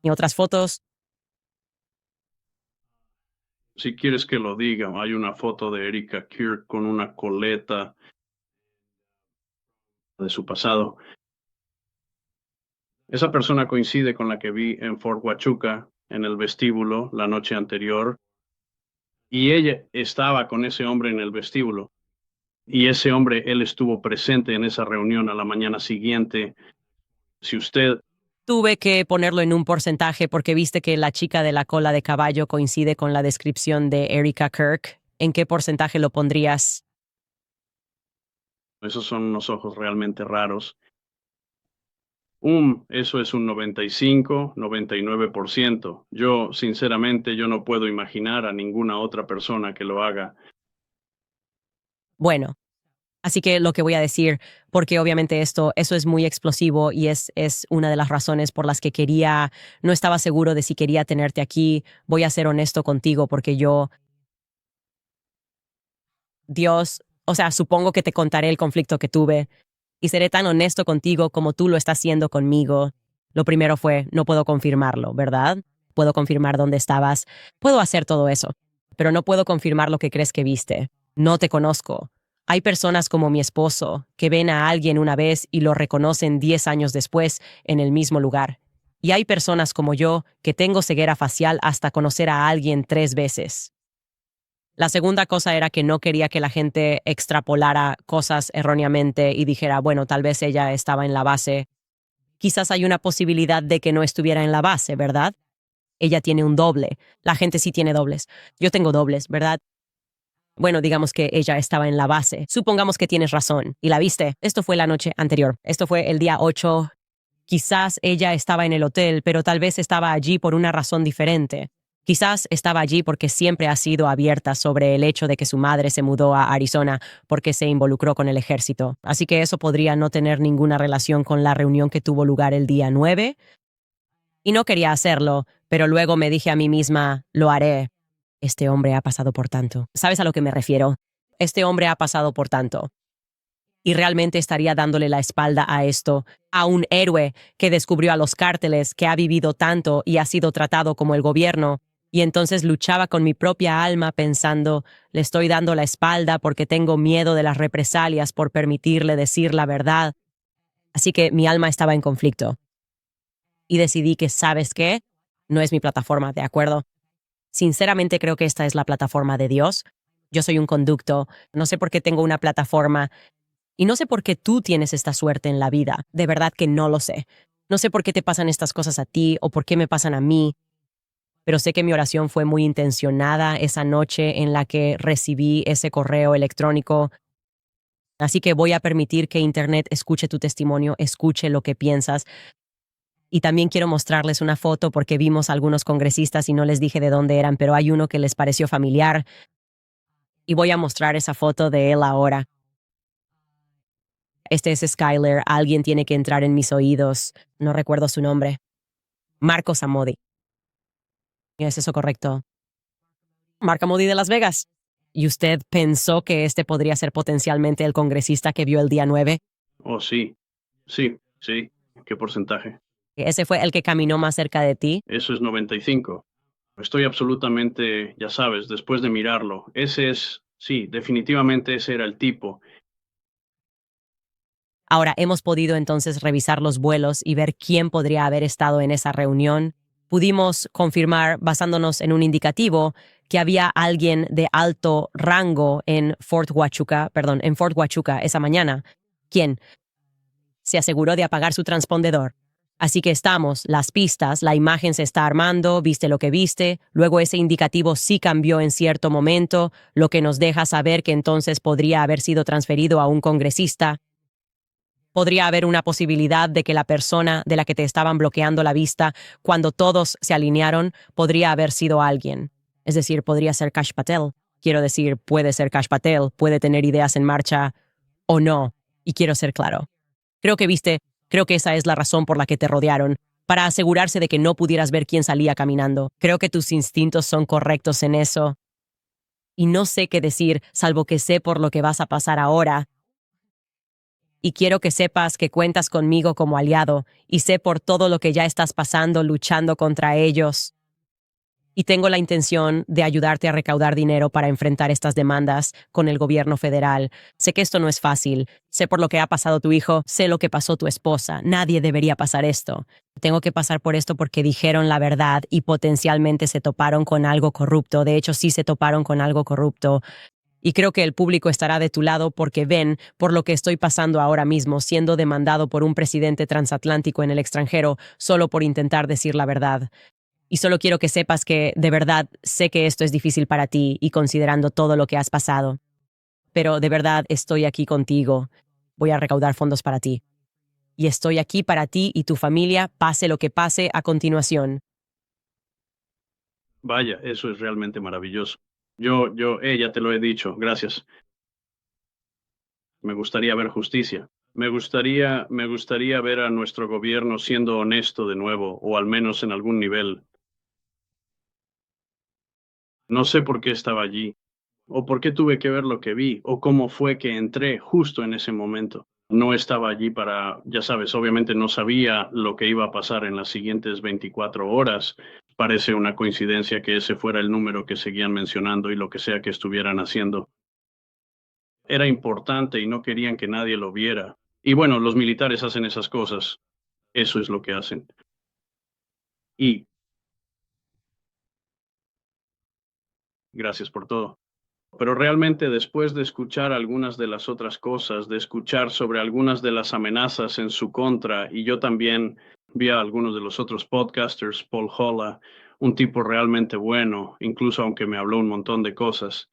¿Y otras fotos? si quieres que lo diga, hay una foto de Erika Kirk con una coleta de su pasado. Esa persona coincide con la que vi en Fort Huachuca, en el vestíbulo, la noche anterior, y ella estaba con ese hombre en el vestíbulo. Y ese hombre, él estuvo presente en esa reunión a la mañana siguiente. Si usted, Tuve que ponerlo en un porcentaje porque viste que la chica de la cola de caballo coincide con la descripción de Erika Kirk. ¿En qué porcentaje lo pondrías? esos son unos ojos realmente raros. Eso es un 95, 99%. Yo, sinceramente, yo no puedo imaginar a ninguna otra persona que lo haga. Bueno, así que lo que voy a decir, porque obviamente eso es muy explosivo y es una de las razones por las que no estaba seguro de si quería tenerte aquí. Voy a ser honesto contigo porque Dios, o sea, supongo que te contaré el conflicto que tuve y seré tan honesto contigo como tú lo estás haciendo conmigo. Lo primero fue, no puedo confirmarlo, ¿verdad? Puedo confirmar dónde estabas, puedo hacer todo eso, pero no puedo confirmar lo que crees que viste. No te conozco. Hay personas como mi esposo que ven a alguien una vez y lo reconocen 10 años después en el mismo lugar. Y hay personas como yo que tengo ceguera facial hasta conocer a alguien 3 veces. La segunda cosa era que no quería que la gente extrapolara cosas erróneamente y dijera, bueno, tal vez ella estaba en la base. Quizás hay una posibilidad de que no estuviera en la base, ¿verdad? Ella tiene un doble. La gente sí tiene dobles. Yo tengo dobles, ¿verdad? Bueno, digamos que ella estaba en la base. Supongamos que tienes razón. ¿Y la viste? Esto fue la noche anterior. Esto fue el día 8. Quizás ella estaba en el hotel, pero tal vez estaba allí por una razón diferente. Quizás estaba allí porque siempre ha sido abierta sobre el hecho de que su madre se mudó a Arizona porque se involucró con el ejército. Así que eso podría no tener ninguna relación con la reunión que tuvo lugar el día 9. Y no quería hacerlo, pero luego me dije a mí misma, lo haré. Este hombre ha pasado por tanto. ¿Sabes a lo que me refiero? Este hombre ha pasado por tanto. Y realmente estaría dándole la espalda a esto, a un héroe que descubrió a los cárteles, que ha vivido tanto y ha sido tratado como el gobierno. Y entonces luchaba con mi propia alma pensando, le estoy dando la espalda porque tengo miedo de las represalias por permitirle decir la verdad. Así que mi alma estaba en conflicto. Y decidí que, ¿sabes qué? No es mi plataforma, ¿de acuerdo? Sinceramente creo que esta es la plataforma de Dios. Yo soy un conducto, no sé por qué tengo una plataforma y no sé por qué tú tienes esta suerte en la vida. De verdad que no lo sé. No sé por qué te pasan estas cosas a ti o por qué me pasan a mí, pero sé que mi oración fue muy intencionada esa noche en la que recibí ese correo electrónico. Así que voy a permitir que Internet escuche tu testimonio, escuche lo que piensas. Y también quiero mostrarles una foto porque vimos a algunos congresistas y no les dije de dónde eran, pero hay uno que les pareció familiar. Y voy a mostrar esa foto de él ahora. Este es Skyler, alguien tiene que entrar en mis oídos. No recuerdo su nombre. Marco Samodi. ¿Es eso correcto? Marco Amodi de Las Vegas. ¿Y usted pensó que este podría ser potencialmente el congresista que vio el día 9? Oh, sí, sí, sí. ¿Qué porcentaje? ¿Ese fue el que caminó más cerca de ti? Eso es 95. Estoy absolutamente, ya sabes, después de mirarlo, sí, definitivamente ese era el tipo. Ahora hemos podido entonces revisar los vuelos y ver quién podría haber estado en esa reunión. Pudimos confirmar, basándonos en un indicativo, que había alguien de alto rango en Fort Huachuca esa mañana. ¿Quién? Se aseguró de apagar su transpondedor. Así que estamos, las pistas, la imagen se está armando, viste lo que viste, luego ese indicativo sí cambió en cierto momento, lo que nos deja saber que entonces podría haber sido transferido a un congresista. Podría haber una posibilidad de que la persona de la que te estaban bloqueando la vista cuando todos se alinearon podría haber sido alguien. Es decir, podría ser Kash Patel. Quiero decir, puede ser Kash Patel, puede tener ideas en marcha o no. Y quiero ser claro. Creo que esa es la razón por la que te rodearon. para asegurarse de que no pudieras ver quién salía caminando. Creo que tus instintos son correctos en eso. Y no sé qué decir, salvo que sé por lo que vas a pasar ahora. Y quiero que sepas que cuentas conmigo como aliado, y sé por todo lo que ya estás pasando luchando contra ellos. Y tengo la intención de ayudarte a recaudar dinero para enfrentar estas demandas con el gobierno federal. Sé que esto no es fácil. Sé por lo que ha pasado tu hijo, sé lo que pasó tu esposa. Nadie debería pasar esto. Tengo que pasar por esto porque dijeron la verdad y potencialmente se toparon con algo corrupto. De hecho, sí se toparon con algo corrupto. Y creo que el público estará de tu lado porque ven por lo que estoy pasando ahora mismo, siendo demandado por un presidente transatlántico en el extranjero solo por intentar decir la verdad. Y solo quiero que sepas que, de verdad, sé que esto es difícil para ti y considerando todo lo que has pasado. Pero de verdad estoy aquí contigo. Voy a recaudar fondos para ti. Y estoy aquí para ti y tu familia, pase lo que pase a continuación. Vaya, eso es realmente maravilloso. Ya te lo he dicho, gracias. Me gustaría ver justicia. Me gustaría ver a nuestro gobierno siendo honesto de nuevo, o al menos en algún nivel. No sé por qué estaba allí, o por qué tuve que ver lo que vi, o cómo fue que entré justo en ese momento. No estaba allí para, ya sabes, obviamente no sabía lo que iba a pasar en las siguientes 24 horas. Parece una coincidencia que ese fuera el número que seguían mencionando y lo que sea que estuvieran haciendo. Era importante y no querían que nadie lo viera. Y bueno, los militares hacen esas cosas. Eso es lo que hacen. Y gracias por todo. Pero realmente después de escuchar algunas de las otras cosas, de escuchar sobre algunas de las amenazas en su contra, y yo también vi a algunos de los otros podcasters, Paul Holla, un tipo realmente bueno, incluso aunque me habló un montón de cosas.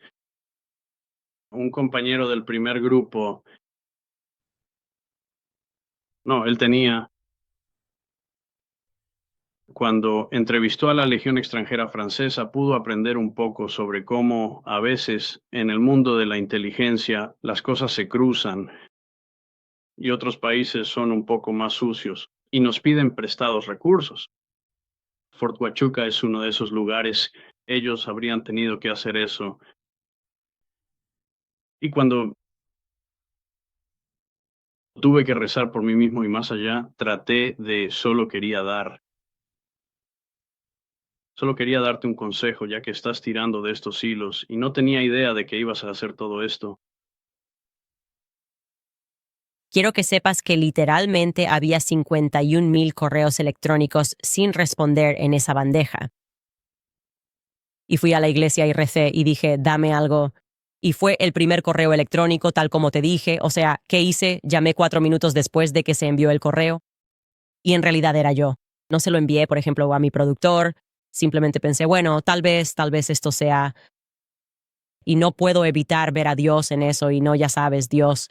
Un compañero del primer grupo, no, él tenía, cuando entrevistó a la Legión extranjera francesa, pudo aprender un poco sobre cómo a veces en el mundo de la inteligencia las cosas se cruzan y otros países son un poco más sucios y nos piden prestados recursos. Fort Huachuca es uno de esos lugares, ellos habrían tenido que hacer eso. Y cuando tuve que rezar por mí mismo y más allá, traté de solo quería darte un consejo ya que estás tirando de estos hilos y no tenía idea de que ibas a hacer todo esto. Quiero que sepas que literalmente había 51,000 correos electrónicos sin responder en esa bandeja. Y fui a la iglesia y recé y dije, dame algo. Y fue el primer correo electrónico, tal como te dije. O sea, ¿qué hice? Llamé 4 minutos después de que se envió el correo. Y en realidad era yo. No se lo envié, por ejemplo, a mi productor. Simplemente pensé, bueno, tal vez esto sea... Y no puedo evitar ver a Dios en eso y no, ya sabes, Dios,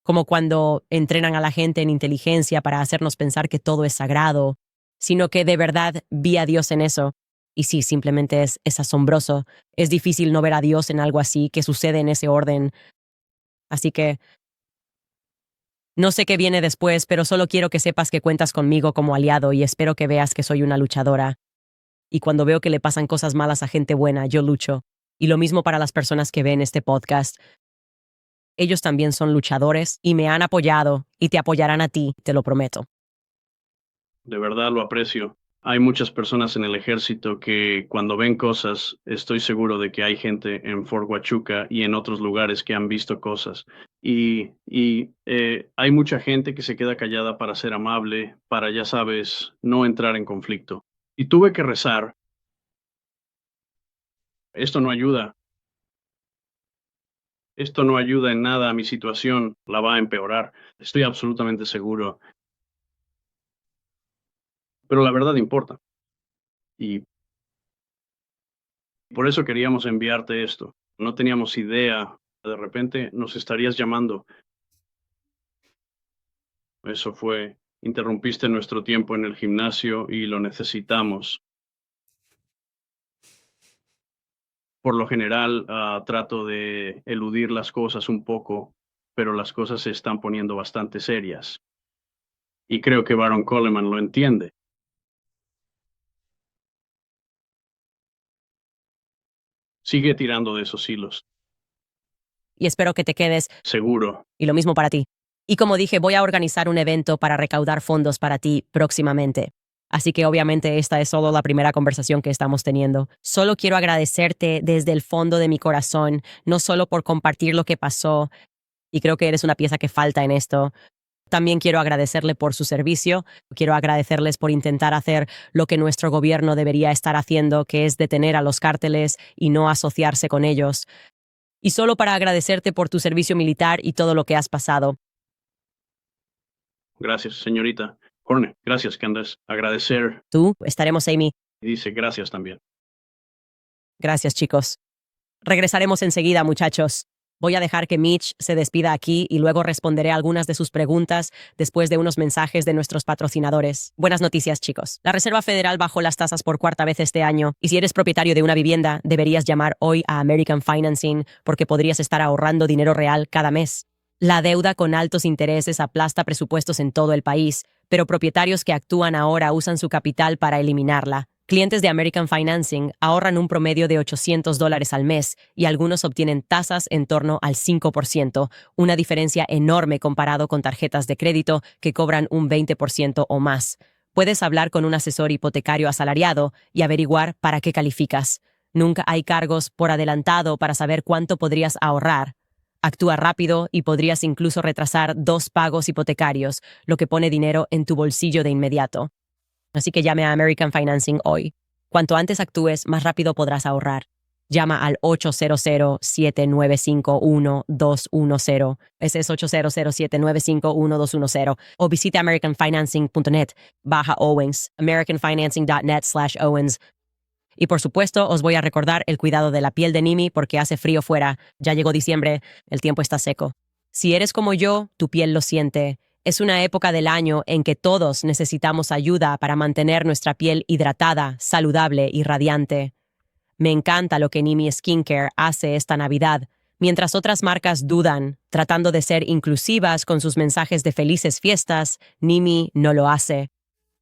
como cuando entrenan a la gente en inteligencia para hacernos pensar que todo es sagrado, sino que de verdad vi a Dios en eso. Y sí, simplemente es asombroso. Es difícil no ver a Dios en algo así que sucede en ese orden. Así que no sé qué viene después, pero solo quiero que sepas que cuentas conmigo como aliado y espero que veas que soy una luchadora. Y cuando veo que le pasan cosas malas a gente buena, yo lucho. Y lo mismo para las personas que ven este podcast. Ellos también son luchadores y me han apoyado y te apoyarán a ti, te lo prometo. De verdad lo aprecio. Hay muchas personas en el ejército que cuando ven cosas, estoy seguro de que hay gente en Fort Huachuca y en otros lugares que han visto cosas. Hay mucha gente que se queda callada para ser amable, para, ya sabes, no entrar en conflicto. Y tuve que rezar. Esto no ayuda. Esto no ayuda en nada a mi situación. La va a empeorar. Estoy absolutamente seguro. Pero la verdad importa. Y por eso queríamos enviarte esto. No teníamos idea. De repente nos estarías llamando. Eso fue, interrumpiste nuestro tiempo en el gimnasio y lo necesitamos. Por lo general, trato de eludir las cosas un poco, pero las cosas se están poniendo bastante serias. Y creo que Baron Coleman lo entiende. Sigue tirando de esos hilos. Y espero que te quedes. Seguro. Y lo mismo para ti. Y como dije, voy a organizar un evento para recaudar fondos para ti próximamente. Así que obviamente esta es solo la primera conversación que estamos teniendo. Solo quiero agradecerte desde el fondo de mi corazón, no solo por compartir lo que pasó, y creo que eres una pieza que falta en esto. También quiero agradecerle por su servicio, quiero agradecerles por intentar hacer lo que nuestro gobierno debería estar haciendo, que es detener a los cárteles y no asociarse con ellos. Y solo para agradecerte por tu servicio militar y todo lo que has pasado. Gracias, señorita. Horne, gracias, Candace. Agradecer. Tú, estaremos, Amy. Y dice gracias también. Gracias, chicos. Regresaremos enseguida, muchachos. Voy a dejar que Mitch se despida aquí y luego responderé algunas de sus preguntas después de unos mensajes de nuestros patrocinadores. Buenas noticias, chicos. La Reserva Federal bajó las tasas por cuarta vez este año y si eres propietario de una vivienda, deberías llamar hoy a American Financing porque podrías estar ahorrando dinero real cada mes. La deuda con altos intereses aplasta presupuestos en todo el país, pero propietarios que actúan ahora usan su capital para eliminarla. Clientes de American Financing ahorran un promedio de $800 al mes y algunos obtienen tasas en torno al 5%, una diferencia enorme comparado con tarjetas de crédito que cobran un 20% o más. Puedes hablar con un asesor hipotecario asalariado y averiguar para qué calificas. Nunca hay cargos por adelantado para saber cuánto podrías ahorrar. Actúa rápido y podrías incluso retrasar 2 pagos hipotecarios, lo que pone dinero en tu bolsillo de inmediato. Así que llame a American Financing hoy. Cuanto antes actúes, más rápido podrás ahorrar. Llama al 800-7951-210. Ese es 800-7951-210. O visita americanfinancing.net. Baja Owens. americanfinancing.net/Owens. Y por supuesto, os voy a recordar el cuidado de la piel de Nimi porque hace frío fuera. Ya llegó diciembre, el tiempo está seco. Si eres como yo, tu piel lo siente. Es una época del año en que todos necesitamos ayuda para mantener nuestra piel hidratada, saludable y radiante. Me encanta lo que Nimi Skincare hace esta Navidad. Mientras otras marcas dudan, tratando de ser inclusivas con sus mensajes de felices fiestas, Nimi no lo hace.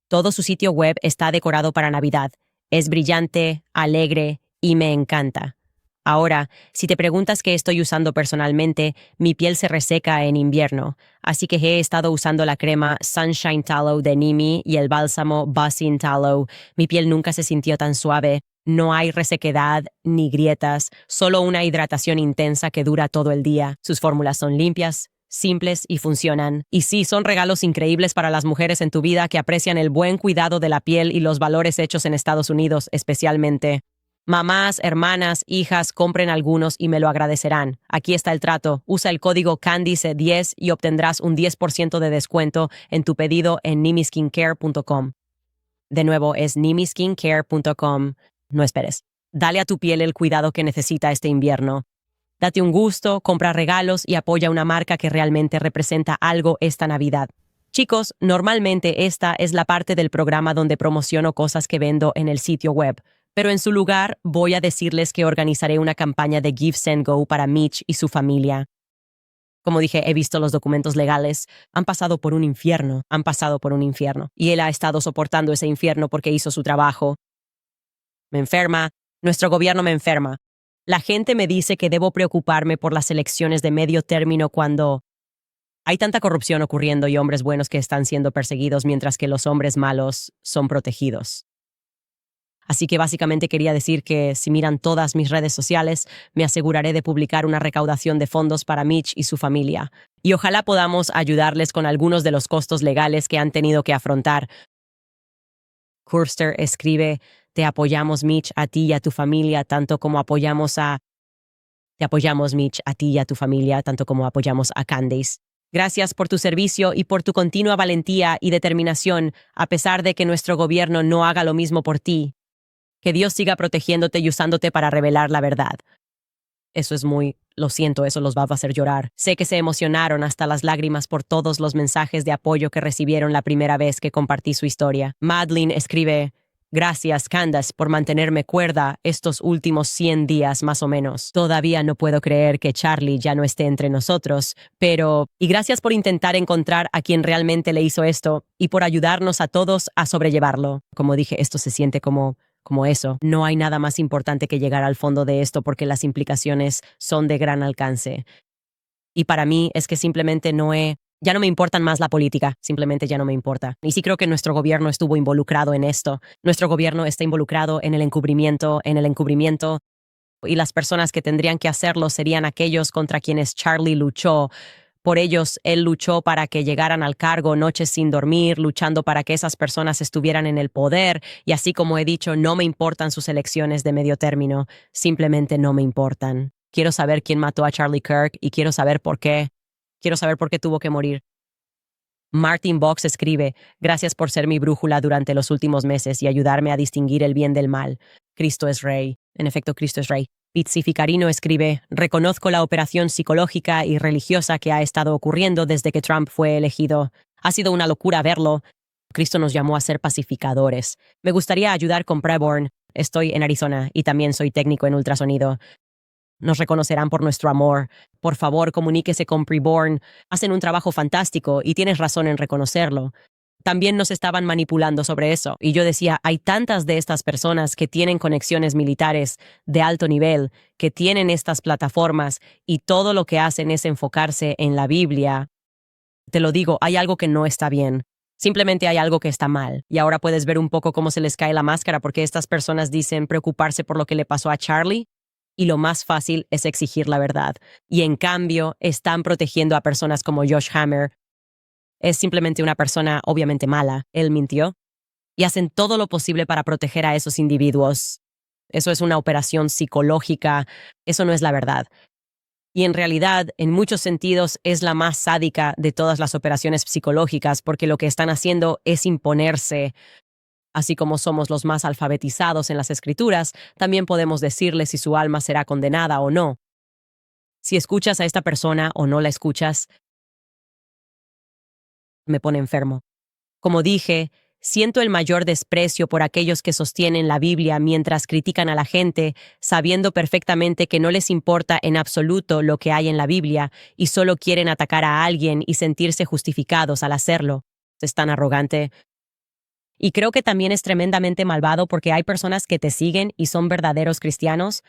Todo su sitio web está decorado para Navidad. Es brillante, alegre y me encanta. Ahora, si te preguntas qué estoy usando personalmente, mi piel se reseca en invierno, así que he estado usando la crema Sunshine Tallow de Nimi y el bálsamo Buzzing Tallow. Mi piel nunca se sintió tan suave. No hay resequedad ni grietas, solo una hidratación intensa que dura todo el día. Sus fórmulas son limpias, simples y funcionan. Y sí, son regalos increíbles para las mujeres en tu vida que aprecian el buen cuidado de la piel y los valores hechos en Estados Unidos, especialmente. Mamás, hermanas, hijas, compren algunos y me lo agradecerán. Aquí está el trato. Usa el código Candice10 y obtendrás un 10% de descuento en tu pedido en nimiskincare.com. De nuevo, es nimiskincare.com. No esperes. Dale a tu piel el cuidado que necesita este invierno. Date un gusto, compra regalos y apoya una marca que realmente representa algo esta Navidad. Chicos, normalmente esta es la parte del programa donde promociono cosas que vendo en el sitio web, pero en su lugar voy a decirles que organizaré una campaña de Give Send Go para Mitch y su familia. Como dije, he visto los documentos legales. Han pasado por un infierno. Y él ha estado soportando ese infierno porque hizo su trabajo. Me enferma. Nuestro gobierno me enferma. La gente me dice que debo preocuparme por las elecciones de medio término cuando hay tanta corrupción ocurriendo y hombres buenos que están siendo perseguidos mientras que los hombres malos son protegidos. Así que básicamente quería decir que si miran todas mis redes sociales, me aseguraré de publicar una recaudación de fondos para Mitch y su familia. Y ojalá podamos ayudarles con algunos de los costos legales que han tenido que afrontar. Kurster escribe, te apoyamos Mitch a ti y a tu familia tanto como apoyamos a... Te apoyamos Mitch a ti y a tu familia tanto como apoyamos a Candace. Gracias por tu servicio y por tu continua valentía y determinación, a pesar de que nuestro gobierno no haga lo mismo por ti. Que Dios siga protegiéndote y usándote para revelar la verdad. Lo siento, eso los va a hacer llorar. Sé que se emocionaron hasta las lágrimas por todos los mensajes de apoyo que recibieron la primera vez que compartí su historia. Madeline escribe, gracias, Candace, por mantenerme cuerda estos últimos 100 días más o menos. Todavía no puedo creer que Charlie ya no esté entre nosotros, pero... Y gracias por intentar encontrar a quien realmente le hizo esto y por ayudarnos a todos a sobrellevarlo. Como dije, esto se siente como como eso. No hay nada más importante que llegar al fondo de esto porque las implicaciones son de gran alcance. Y para mí es que simplemente ya no me importan más la política, simplemente ya no me importa. Y sí creo que nuestro gobierno estuvo involucrado en esto. Nuestro gobierno está involucrado en el encubrimiento, y las personas que tendrían que hacerlo serían aquellos contra quienes Charlie luchó. Por ellos, él luchó para que llegaran al cargo noches sin dormir, luchando para que esas personas estuvieran en el poder, y así como he dicho, no me importan sus elecciones de medio término, simplemente no me importan. Quiero saber quién mató a Charlie Kirk y quiero saber por qué. Quiero saber por qué tuvo que morir. Martin Box escribe, gracias por ser mi brújula durante los últimos meses y ayudarme a distinguir el bien del mal. Cristo es rey. En efecto, Cristo es rey. Pizzi Ficarino escribe, reconozco la operación psicológica y religiosa que ha estado ocurriendo desde que Trump fue elegido. Ha sido una locura verlo. Cristo nos llamó a ser pacificadores. Me gustaría ayudar con Preborn. Estoy en Arizona y también soy técnico en ultrasonido. Nos reconocerán por nuestro amor. Por favor, comuníquese con Preborn. Hacen un trabajo fantástico y tienes razón en reconocerlo. También nos estaban manipulando sobre eso. Y yo decía, hay tantas de estas personas que tienen conexiones militares de alto nivel, que tienen estas plataformas y todo lo que hacen es enfocarse en la Biblia. Te lo digo, hay algo que no está bien. Simplemente hay algo que está mal. Y ahora puedes ver un poco cómo se les cae la máscara porque estas personas dicen preocuparse por lo que le pasó a Charlie. Y lo más fácil es exigir la verdad. Y en cambio, están protegiendo a personas como Josh Hammer. Es simplemente una persona obviamente mala. Él mintió. Y hacen todo lo posible para proteger a esos individuos. Eso es una operación psicológica. Eso no es la verdad. Y en realidad, en muchos sentidos, es la más sádica de todas las operaciones psicológicas porque lo que están haciendo es imponerse. Así como somos los más alfabetizados en las escrituras, también podemos decirle si su alma será condenada o no. Si escuchas a esta persona o no la escuchas, me pone enfermo. Como dije, siento el mayor desprecio por aquellos que sostienen la Biblia mientras critican a la gente, sabiendo perfectamente que no les importa en absoluto lo que hay en la Biblia y solo quieren atacar a alguien y sentirse justificados al hacerlo. Es tan arrogante. Y creo que también es tremendamente malvado porque hay personas que te siguen y son verdaderos cristianos.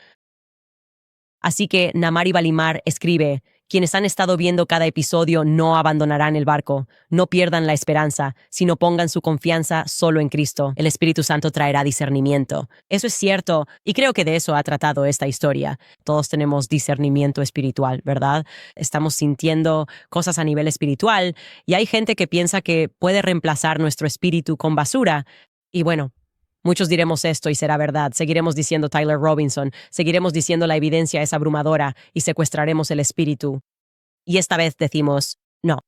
Así que Namari Balimar escribe, quienes han estado viendo cada episodio no abandonarán el barco, no pierdan la esperanza, sino pongan su confianza solo en Cristo. El Espíritu Santo traerá discernimiento. Eso es cierto, y creo que de eso ha tratado esta historia. Todos tenemos discernimiento espiritual, ¿verdad? Estamos sintiendo cosas a nivel espiritual, y hay gente que piensa que puede reemplazar nuestro espíritu con basura. Y bueno, muchos diremos esto y será verdad. Seguiremos diciendo Tyler Robinson, seguiremos diciendo la evidencia es abrumadora y secuestraremos el espíritu. Y esta vez decimos, no.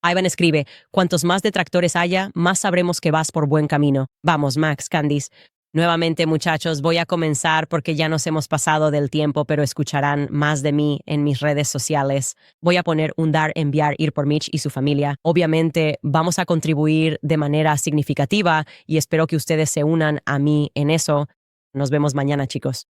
Ivan escribe, cuantos más detractores haya, más sabremos que vas por buen camino. Vamos, Max, Candice. Nuevamente, muchachos, voy a comenzar porque ya nos hemos pasado del tiempo, pero escucharán más de mí en mis redes sociales. Voy a poner un dar, enviar, ir por Mitch y su familia. Obviamente, vamos a contribuir de manera significativa y espero que ustedes se unan a mí en eso. Nos vemos mañana, chicos.